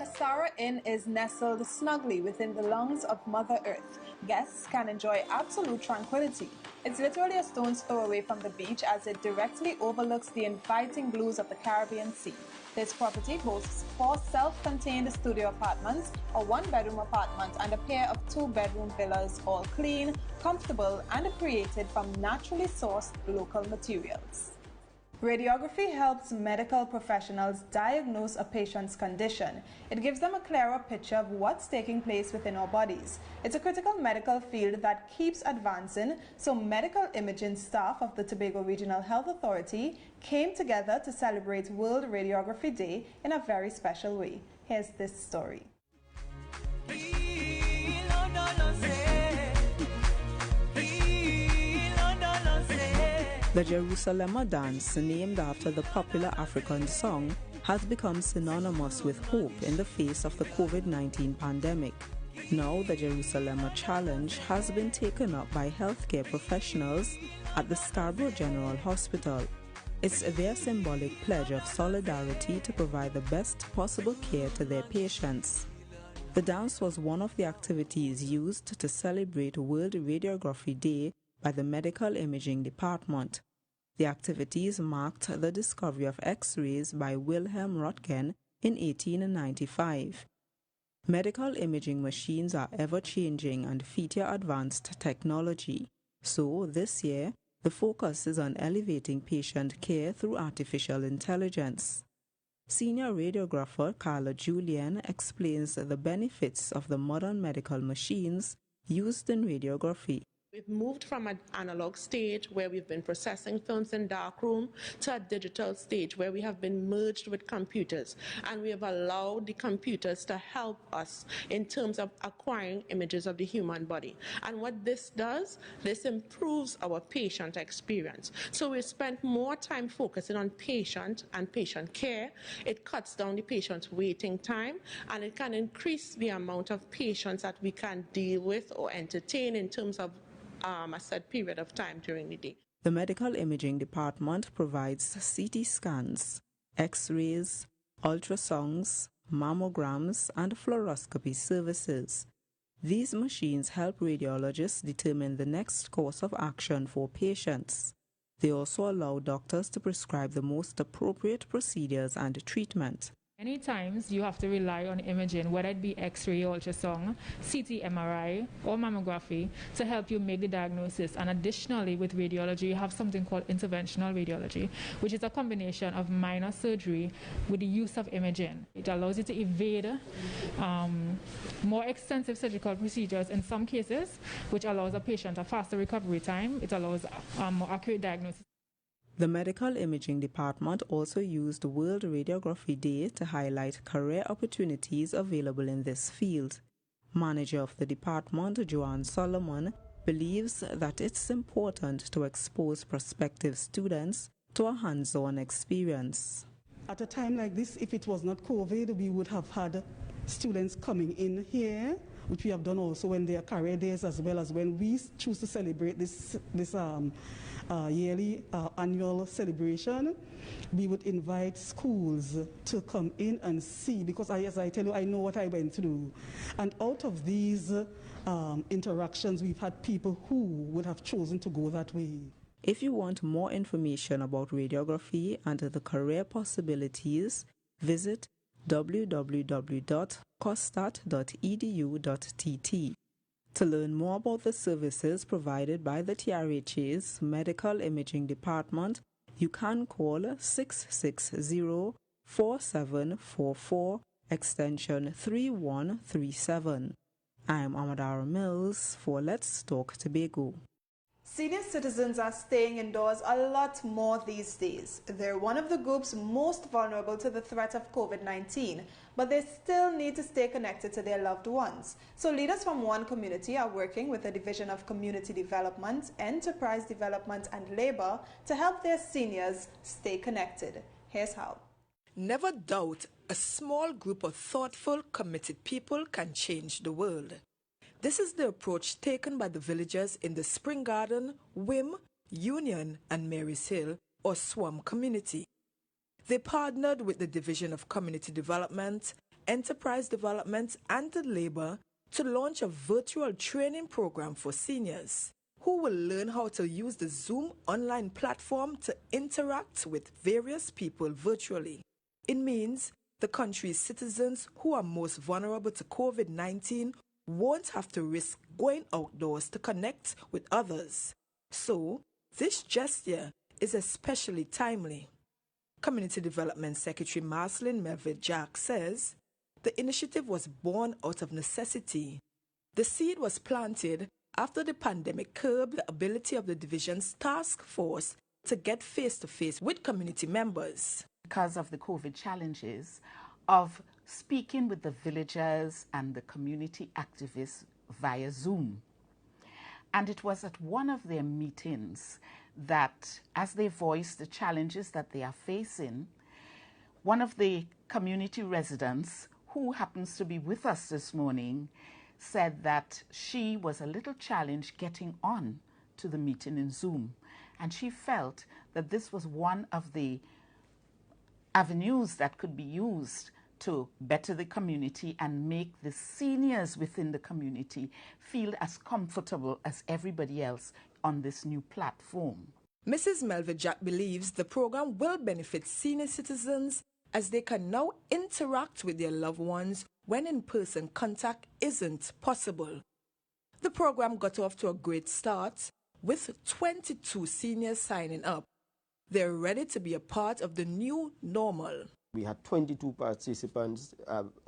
Kasara Inn is nestled snugly within the lungs of Mother Earth. Guests can enjoy absolute tranquility. It's literally a stone's throw away from the beach as it directly overlooks the inviting blues of the Caribbean Sea. This property boasts 4 self-contained studio apartments, a 1-bedroom apartment, and a pair of 2-bedroom villas, all clean, comfortable, and created from naturally sourced local materials. Radiography helps medical professionals diagnose a patient's condition. It gives them a clearer picture of what's taking place within our bodies. It's a critical medical field that keeps advancing, so medical imaging staff of the Tobago Regional Health Authority came together to celebrate World Radiography Day in a very special way. Here's this story. The Jerusalem dance, named after the popular African song, has become synonymous with hope in the face of the COVID-19 pandemic. Now the Jerusalem Challenge has been taken up by healthcare professionals at the Scarborough General Hospital. It's their symbolic pledge of solidarity to provide the best possible care to their patients. The dance was one of the activities used to celebrate World Radiography Day by the Medical Imaging Department. The activities marked the discovery of X-rays by Wilhelm Röntgen in 1895. Medical imaging machines are ever-changing and feature advanced technology. So, this year, the focus is on elevating patient care through artificial intelligence. Senior radiographer Carla Julian explains the benefits of the modern medical machines used in radiography. We've moved from an analog stage where we've been processing films in darkroom to a digital stage where we have been merged with computers, and we have allowed the computers to help us in terms of acquiring images of the human body. And what this does, this improves our patient experience. So we spent more time focusing on patient and patient care. It cuts down the patient's waiting time, and it can increase the amount of patients that we can deal with or entertain in terms of a set period of time during the day. The medical imaging department provides CT scans, X-rays, ultrasounds, mammograms, and fluoroscopy services. These machines help radiologists determine the next course of action for patients. They also allow doctors to prescribe the most appropriate procedures and treatment. Many times you have to rely on imaging, whether it be X-ray, ultrasound, CT, MRI, or mammography, to help you make the diagnosis. And additionally, with radiology, you have something called interventional radiology, which is a combination of minor surgery with the use of imaging. It allows you to evade more extensive surgical procedures in some cases, which allows a patient a faster recovery time. It allows more accurate diagnosis. The medical imaging department also used World Radiography Day to highlight career opportunities available in this field. Manager of the department, Joanne Solomon, believes that it's important to expose prospective students to a hands-on experience. At a time like this, if it was not COVID, we would have had students coming in here, which we have done also when they are career days, as well as when we choose to celebrate this yearly annual celebration. We would invite schools to come in and see, because as I tell you, I know what I went through. And out of these interactions, we've had people who would have chosen to go that way. If you want more information about radiography and the career possibilities, visit www.costat.edu.tt. To learn more about the services provided by the TRHA's Medical Imaging Department, you can call 660-4744, extension 3137. I'm Amadara Mills for Let's Talk Tobago. Senior citizens are staying indoors a lot more these days. They're one of the groups most vulnerable to the threat of COVID-19, but they still need to stay connected to their loved ones. So leaders from one community are working with the Division of Community Development, Enterprise Development and Labor to help their seniors stay connected. Here's how. Never doubt a small group of thoughtful, committed people can change the world. This is the approach taken by the villagers in the Spring Garden, Wim, Union and Marys Hill or SWAM community. They partnered with the Division of Community Development, Enterprise Development and the Labor to launch a virtual training program for seniors who will learn how to use the Zoom online platform to interact with various people virtually. It means the country's citizens who are most vulnerable to COVID-19 won't have to risk going outdoors to connect with others. So, this gesture is especially timely. Community Development Secretary Marcelin Melville-Jack says, the initiative was born out of necessity. The seed was planted after the pandemic curbed the ability of the division's task force to get face-to-face with community members. Because of the COVID challenges of speaking with the villagers and the community activists via Zoom. And it was at one of their meetings that, as they voiced the challenges that they are facing, one of the community residents, who happens to be with us this morning, said that she was a little challenged getting on to the meeting in Zoom. And she felt that this was one of the avenues that could be used to better the community and make the seniors within the community feel as comfortable as everybody else on this new platform. Mrs. Melville-Jack believes the program will benefit senior citizens as they can now interact with their loved ones when in-person contact isn't possible. The program got off to a great start with 22 seniors signing up. They're ready to be a part of the new normal. We had 22 participants,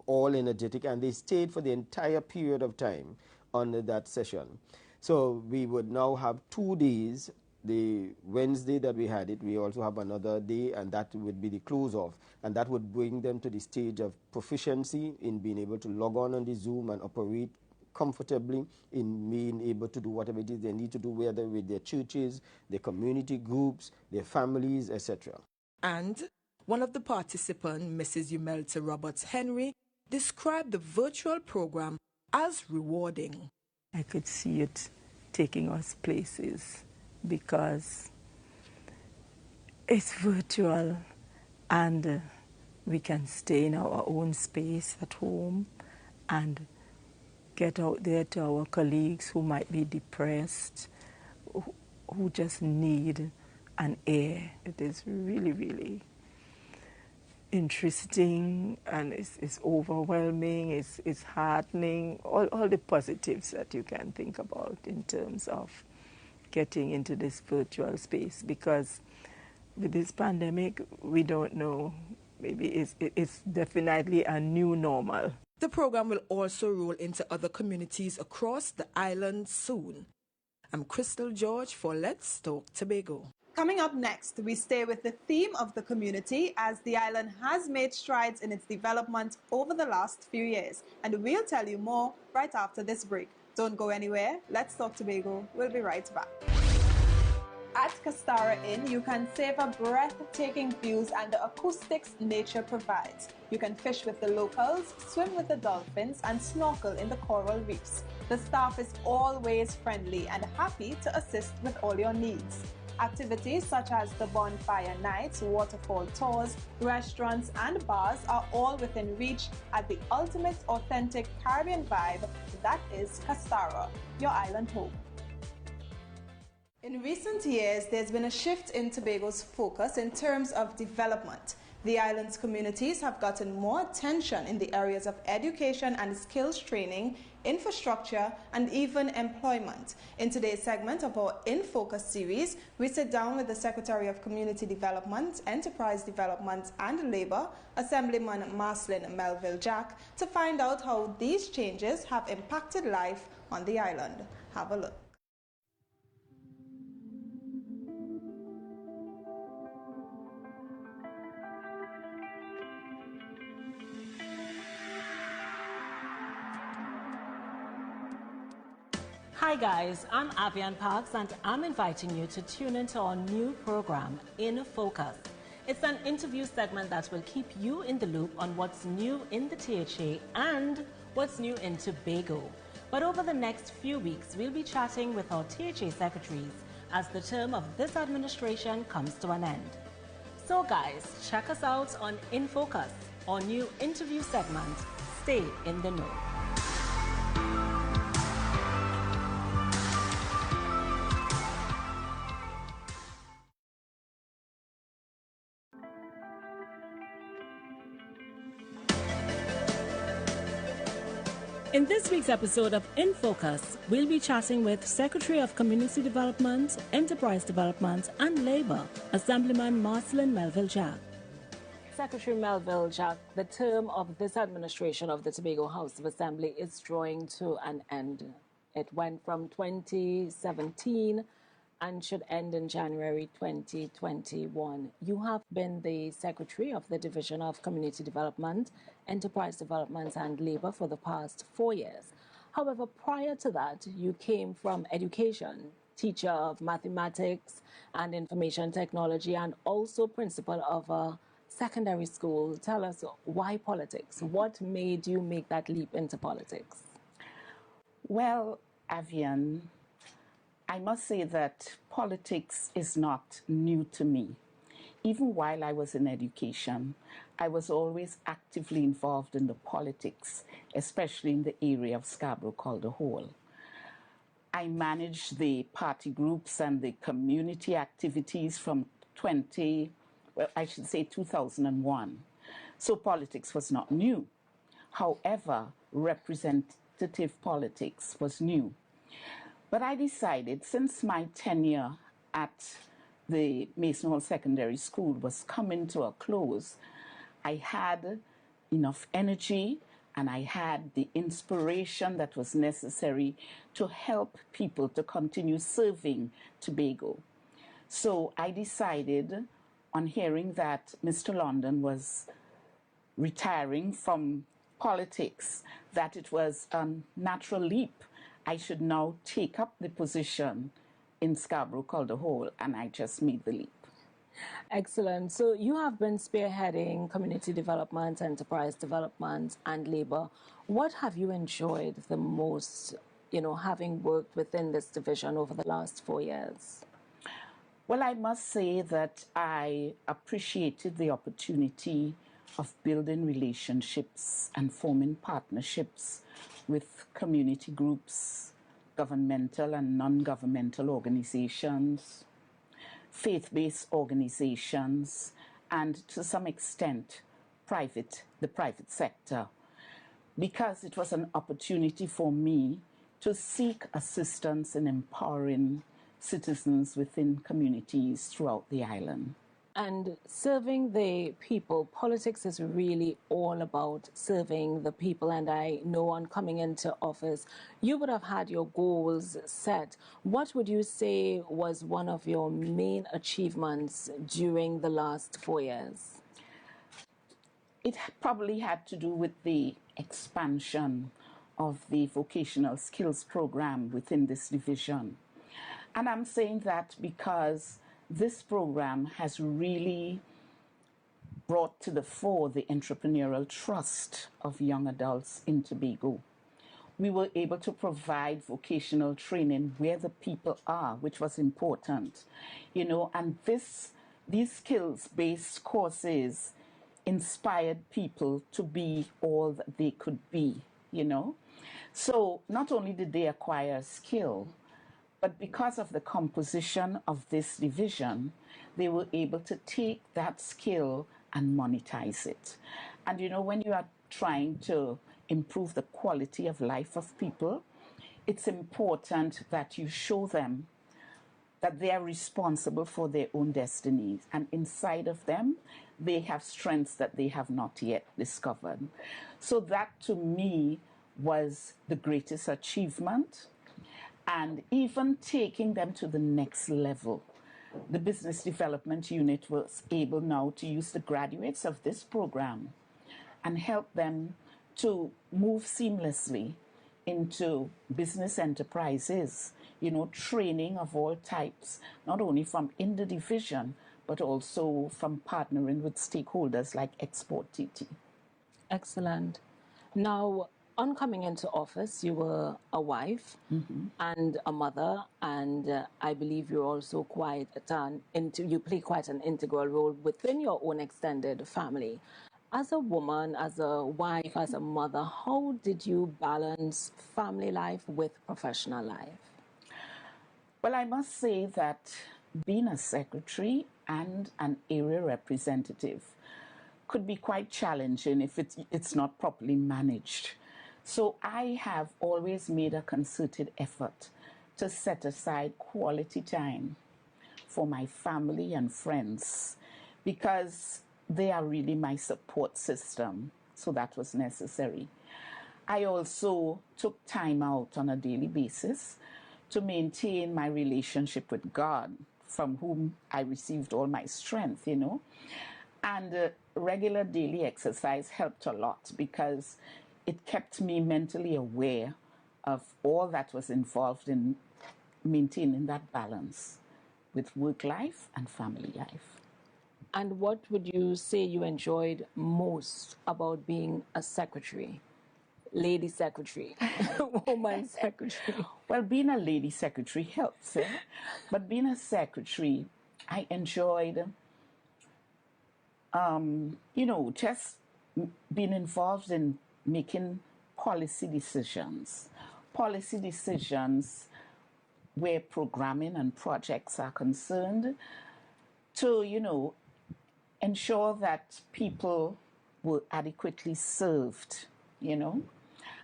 all energetic, and they stayed for the entire period of time on that session. So we would now have 2 days. The Wednesday that we had it, we also have another day, and that would be the close off. And that would bring them to the stage of proficiency in being able to log on the Zoom and operate comfortably in being able to do whatever it is they need to do, whether with their churches, their community groups, their families, etc. And one of the participants, Mrs. Yumelta Roberts-Henry, described the virtual program as rewarding. I could see it taking us places because it's virtual and we can stay in our own space at home and get out there to our colleagues who might be depressed, who just need an air. It is really, really interesting, and it's overwhelming, it's heartening, all the positives that you can think about in terms of getting into this virtual space, because with this pandemic, we don't know, maybe it's definitely a new normal. The program will also roll into other communities across the island soon. I'm Crystal George for Let's Talk Tobago. Coming up next, we stay with the theme of the community as the island has made strides in its development over the last few years. And we'll tell you more right after this break. Don't go anywhere. Let's Talk Tobago. We'll be right back. At Castara Inn, you can savor breathtaking views and the acoustics nature provides. You can fish with the locals, swim with the dolphins, and snorkel in the coral reefs. The staff is always friendly and happy to assist with all your needs. Activities such as the bonfire nights, waterfall tours, restaurants, and bars are all within reach at the ultimate authentic Caribbean vibe that is Castara, your island home. In recent years, there's been a shift in Tobago's focus in terms of development. The island's communities have gotten more attention in the areas of education and skills training, infrastructure, and even employment. In today's segment of our In Focus series, we sit down with the Secretary of Community Development, Enterprise Development and Labor, Assemblyman Marcelin Melville Jack, to find out how these changes have impacted life on the island. Have a look. Hi guys, I'm Avian Parks and I'm inviting you to tune into our new program, In Focus. It's an interview segment that will keep you in the loop on what's new in the THA and what's new in Tobago. But over the next few weeks, we'll be chatting with our THA secretaries as the term of this administration comes to an end. So guys, check us out on In Focus, our new interview segment. Stay in the know. In this week's episode of In Focus, we'll be chatting with Secretary of Community Development, Enterprise Development and Labor, Assemblyman Marcelin Melville Jack. Secretary Melville Jack, the term of this administration of the Tobago House of Assembly is drawing to an end. It went from 2017 and should end in January 2021. You have been the Secretary of the Division of Community Development, Enterprise Development and Labor for the past 4 years. However, prior to that, you came from education, teacher of mathematics and information technology, and also principal of a secondary school. Tell us, why politics? What made you make that leap into politics? Well, Avian, I must say that politics is not new to me. Even while I was in education, I was always actively involved in the politics, especially in the area of Scarborough called the Whole. I managed the party groups and the community activities from 2001. So politics was not new. However, representative politics was new. But I decided, since my tenure at the Mason Hall Secondary School was coming to a close, I had enough energy and I had the inspiration that was necessary to help people to continue serving Tobago. So I decided, on hearing that Mr. London was retiring from politics, that it was a natural leap. I should now take up the position in Scarborough-Calder Hall, and I just made the leap. Excellent. So you have been spearheading community development, enterprise development, and labor. What have you enjoyed the most, having worked within this division over the last 4 years? Well, I must say that I appreciated the opportunity of building relationships and forming partnerships with community groups, governmental and non-governmental organizations, faith-based organizations, and to some extent, the private sector, because it was an opportunity for me to seek assistance in empowering citizens within communities throughout the island. And serving the people, politics is really all about serving the people. And I know on coming into office, you would have had your goals set. What would you say was one of your main achievements during the last 4 years? It probably had to do with the expansion of the vocational skills program within this division. And I'm saying that because this program has really brought to the fore the entrepreneurial trust of young adults in Tobago. We were able to provide vocational training where the people are, which was important, and these skills-based courses inspired people to be all that they could be, So not only did they acquire a skill, but because of the composition of this division, they were able to take that skill and monetize it. And when you are trying to improve the quality of life of people, it's important that you show them that they are responsible for their own destinies. And inside of them, they have strengths that they have not yet discovered. So that, to me, was the greatest achievement. And even taking them to the next level. The business development unit was able now to use the graduates of this program and help them to move seamlessly into business enterprises, training of all types, not only from in the division, but also from partnering with stakeholders like Export TT. Excellent. Now, on coming into office, you were a wife and a mother, and I believe you're also you play quite an integral role within your own extended family. As a woman, as a wife, as a mother, how did you balance family life with professional life? Well, I must say that being a secretary and an area representative could be quite challenging if it's not properly managed. So I have always made a concerted effort to set aside quality time for my family and friends because they are really my support system. So that was necessary. I also took time out on a daily basis to maintain my relationship with God, from whom I received all my strength, And regular daily exercise helped a lot because it kept me mentally aware of all that was involved in maintaining that balance with work life and family life. And what would you say you enjoyed most about being a secretary? Lady secretary, woman secretary. Well, being a lady secretary helps, but being a secretary, I enjoyed, just being involved in making policy decisions where programming and projects are concerned, to, ensure that people were adequately served,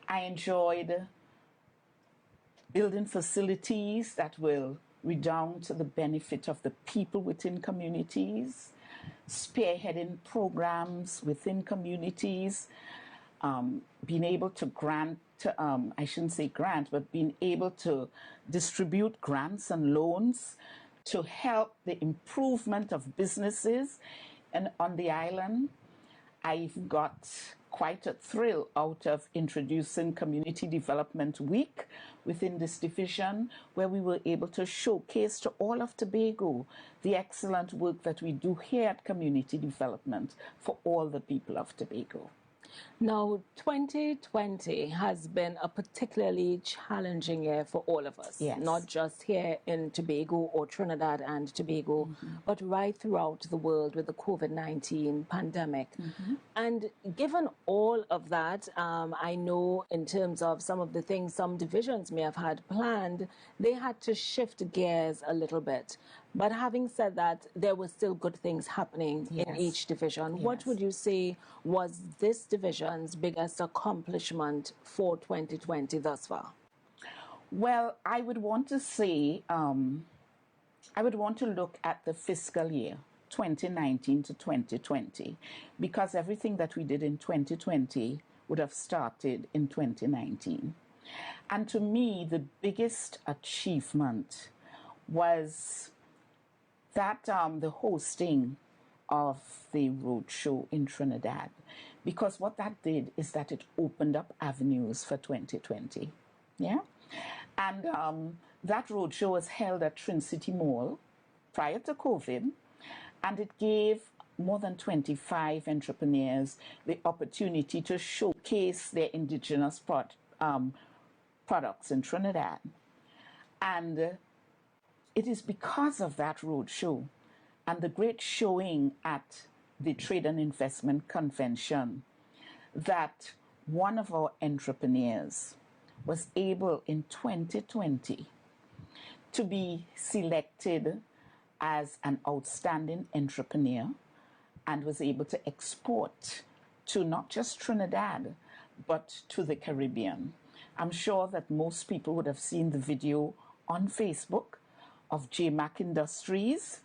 I enjoyed building facilities that will redound to the benefit of the people within communities, spearheading programs within communities, being able to grant, I shouldn't say grant, but being able to distribute grants and loans to help the improvement of businesses and on the island. I've got quite a thrill out of introducing Community Development Week within this division, where we were able to showcase to all of Tobago the excellent work that we do here at Community Development for all the people of Tobago. Now, 2020 has been a particularly challenging year for all of us, yes. Not just here in Tobago or Trinidad and Tobago, but right throughout the world with the COVID-19 pandemic. And given all of that, I know in terms of some of the things some divisions may have had planned, they had to shift gears a little bit. But having said that, there were still good things happening in each division. What would you say was this division's biggest accomplishment for 2020 thus far? Well, I would want to say, I would want to look at the fiscal year 2019 to 2020, because everything that we did in 2020 would have started in 2019. And to me, the biggest achievement was that the hosting of the roadshow in Trinidad, because what that did is that it opened up avenues for 2020. Yeah, and that roadshow was held at Trin City Mall prior to COVID, and it gave more than 25 entrepreneurs the opportunity to showcase their indigenous products in Trinidad. And it is because of that roadshow and the great showing at the Trade and Investment Convention that one of our entrepreneurs was able in 2020 to be selected as an outstanding entrepreneur and was able to export to not just Trinidad, but to the Caribbean. I'm sure that most people would have seen the video on Facebook of JMac Industries,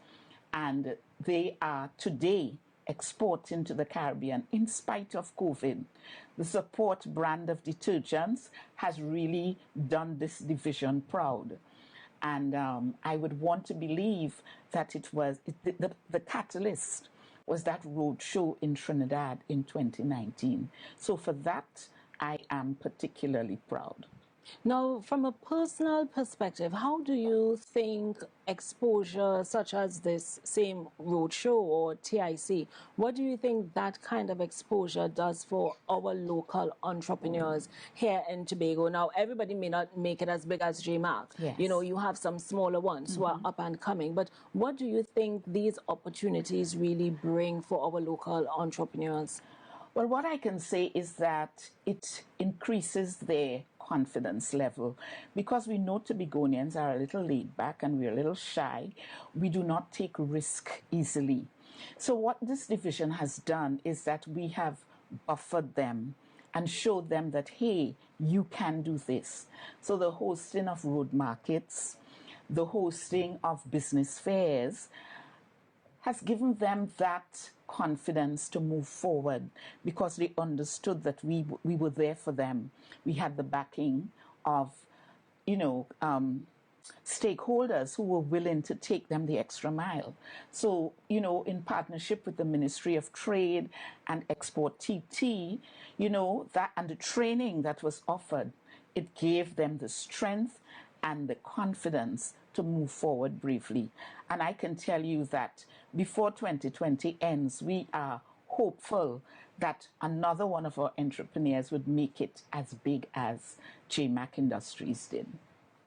and they are today exporting to the Caribbean in spite of COVID. The Support brand of detergents has really done this division proud. And I would want to believe that it was the catalyst was that roadshow in Trinidad in 2019. So for that, I am particularly proud. Now, from a personal perspective, how do you think exposure such as this same roadshow or TIC, what do you think that kind of exposure does for our local entrepreneurs here in Tobago? Now, everybody may not make it as big as JMac. Yes. You know, you have some smaller ones who are up and coming. But what do you think these opportunities really bring for our local entrepreneurs? Well, what I can say is that it increases their confidence level, because we know Tobagonians are a little laid back and we're a little shy. We do not take risk easily. So what this division has done is that we have buffered them and showed them that, hey, you can do this. So the hosting of road markets, the hosting of business fairs has given them that confidence to move forward, because they understood that we were there for them. We had the backing of, stakeholders who were willing to take them the extra mile. So, in partnership with the Ministry of Trade and Export TT, that and the training that was offered, it gave them the strength and the confidence to move forward briefly. And I can tell you that before 2020 ends, we are hopeful that another one of our entrepreneurs would make it as big as JMac Industries did.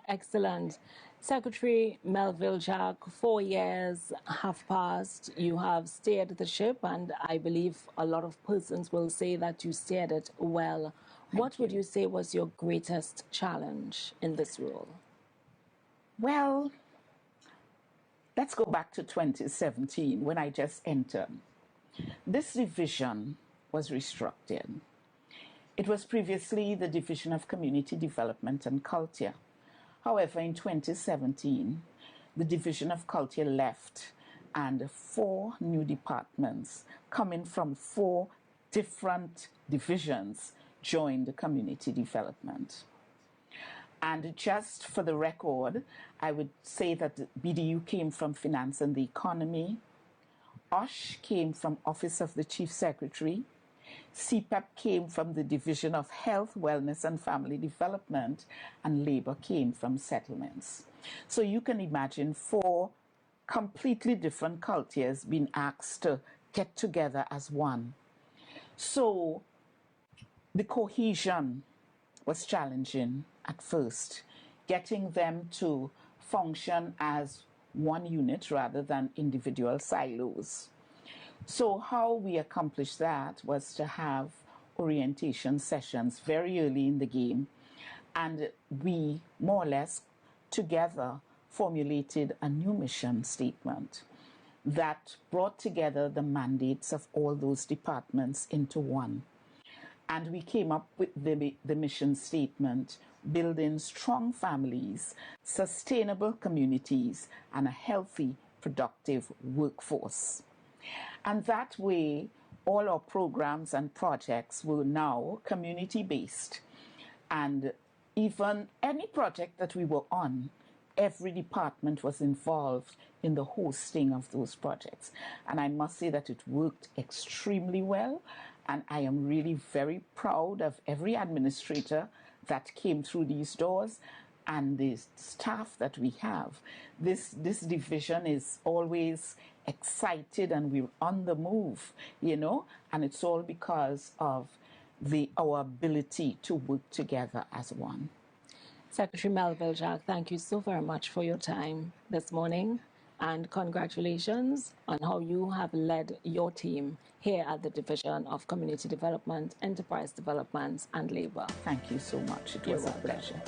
Excellent. Secretary Melville Jack, 4 years have passed. You have steered the ship, and I believe a lot of persons will say that you steered it well. What would you say was your greatest challenge in this role? Well, let's go back to 2017 when I just entered. This division was restructured. It was previously the Division of Community Development and Culture. However, in 2017, the Division of Culture left, and 4 new departments coming from 4 different divisions joined community development. And just for the record, I would say that the BDU came from Finance and the Economy, OSH came from Office of the Chief Secretary, CPEP came from the Division of Health, Wellness and Family Development, and Labor came from Settlements. So you can imagine 4 completely different cultures being asked to get together as one. So the cohesion was challenging at first, getting them to function as one unit rather than individual silos. So how we accomplished that was to have orientation sessions very early in the game, and we more or less together formulated a new mission statement that brought together the mandates of all those departments into one. And we came up with the mission statement, building strong families, sustainable communities, and a healthy, productive workforce. And that way, all our programs and projects were now community-based. And even any project that we were on, every department was involved in the hosting of those projects. And I must say that it worked extremely well. And I am really very proud of every administrator that came through these doors and the staff that we have. This division is always excited and we're on the move, you know, and it's all because of our ability to work together as one. Secretary Melville Jack, thank you so very much for your time this morning, and congratulations on how you have led your team here at the Division of Community Development, Enterprise Development and Labor. Thank you so much. It was a pleasure.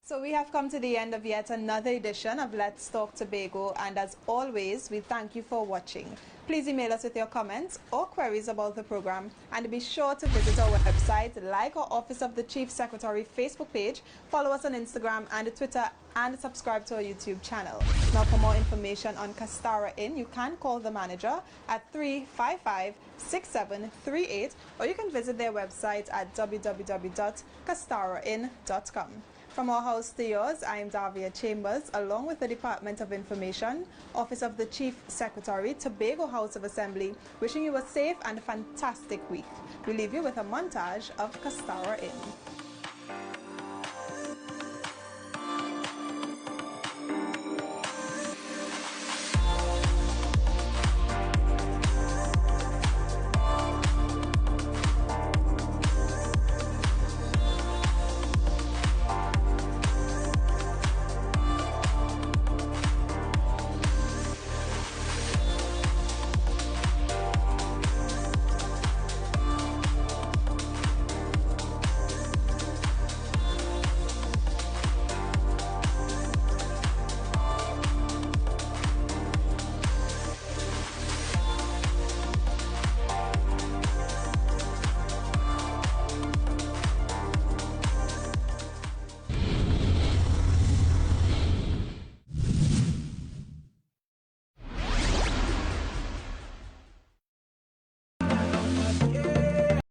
So we have come to the end of yet another edition of Let's Talk Tobago, and as always, we thank you for watching. Please email us with your comments or queries about the program, and be sure to visit our website, like our Office of the Chief Secretary Facebook page, follow us on Instagram and Twitter, and subscribe to our YouTube channel. Now, for more information on Castara Inn, you can call the manager at 355-6738, or you can visit their website at www.castarainn.com. From our house to yours, I am Davia Chambers, along with the Department of Information, Office of the Chief Secretary, Tobago House of Assembly, wishing you a safe and fantastic week. We leave you with a montage of Castara Inn.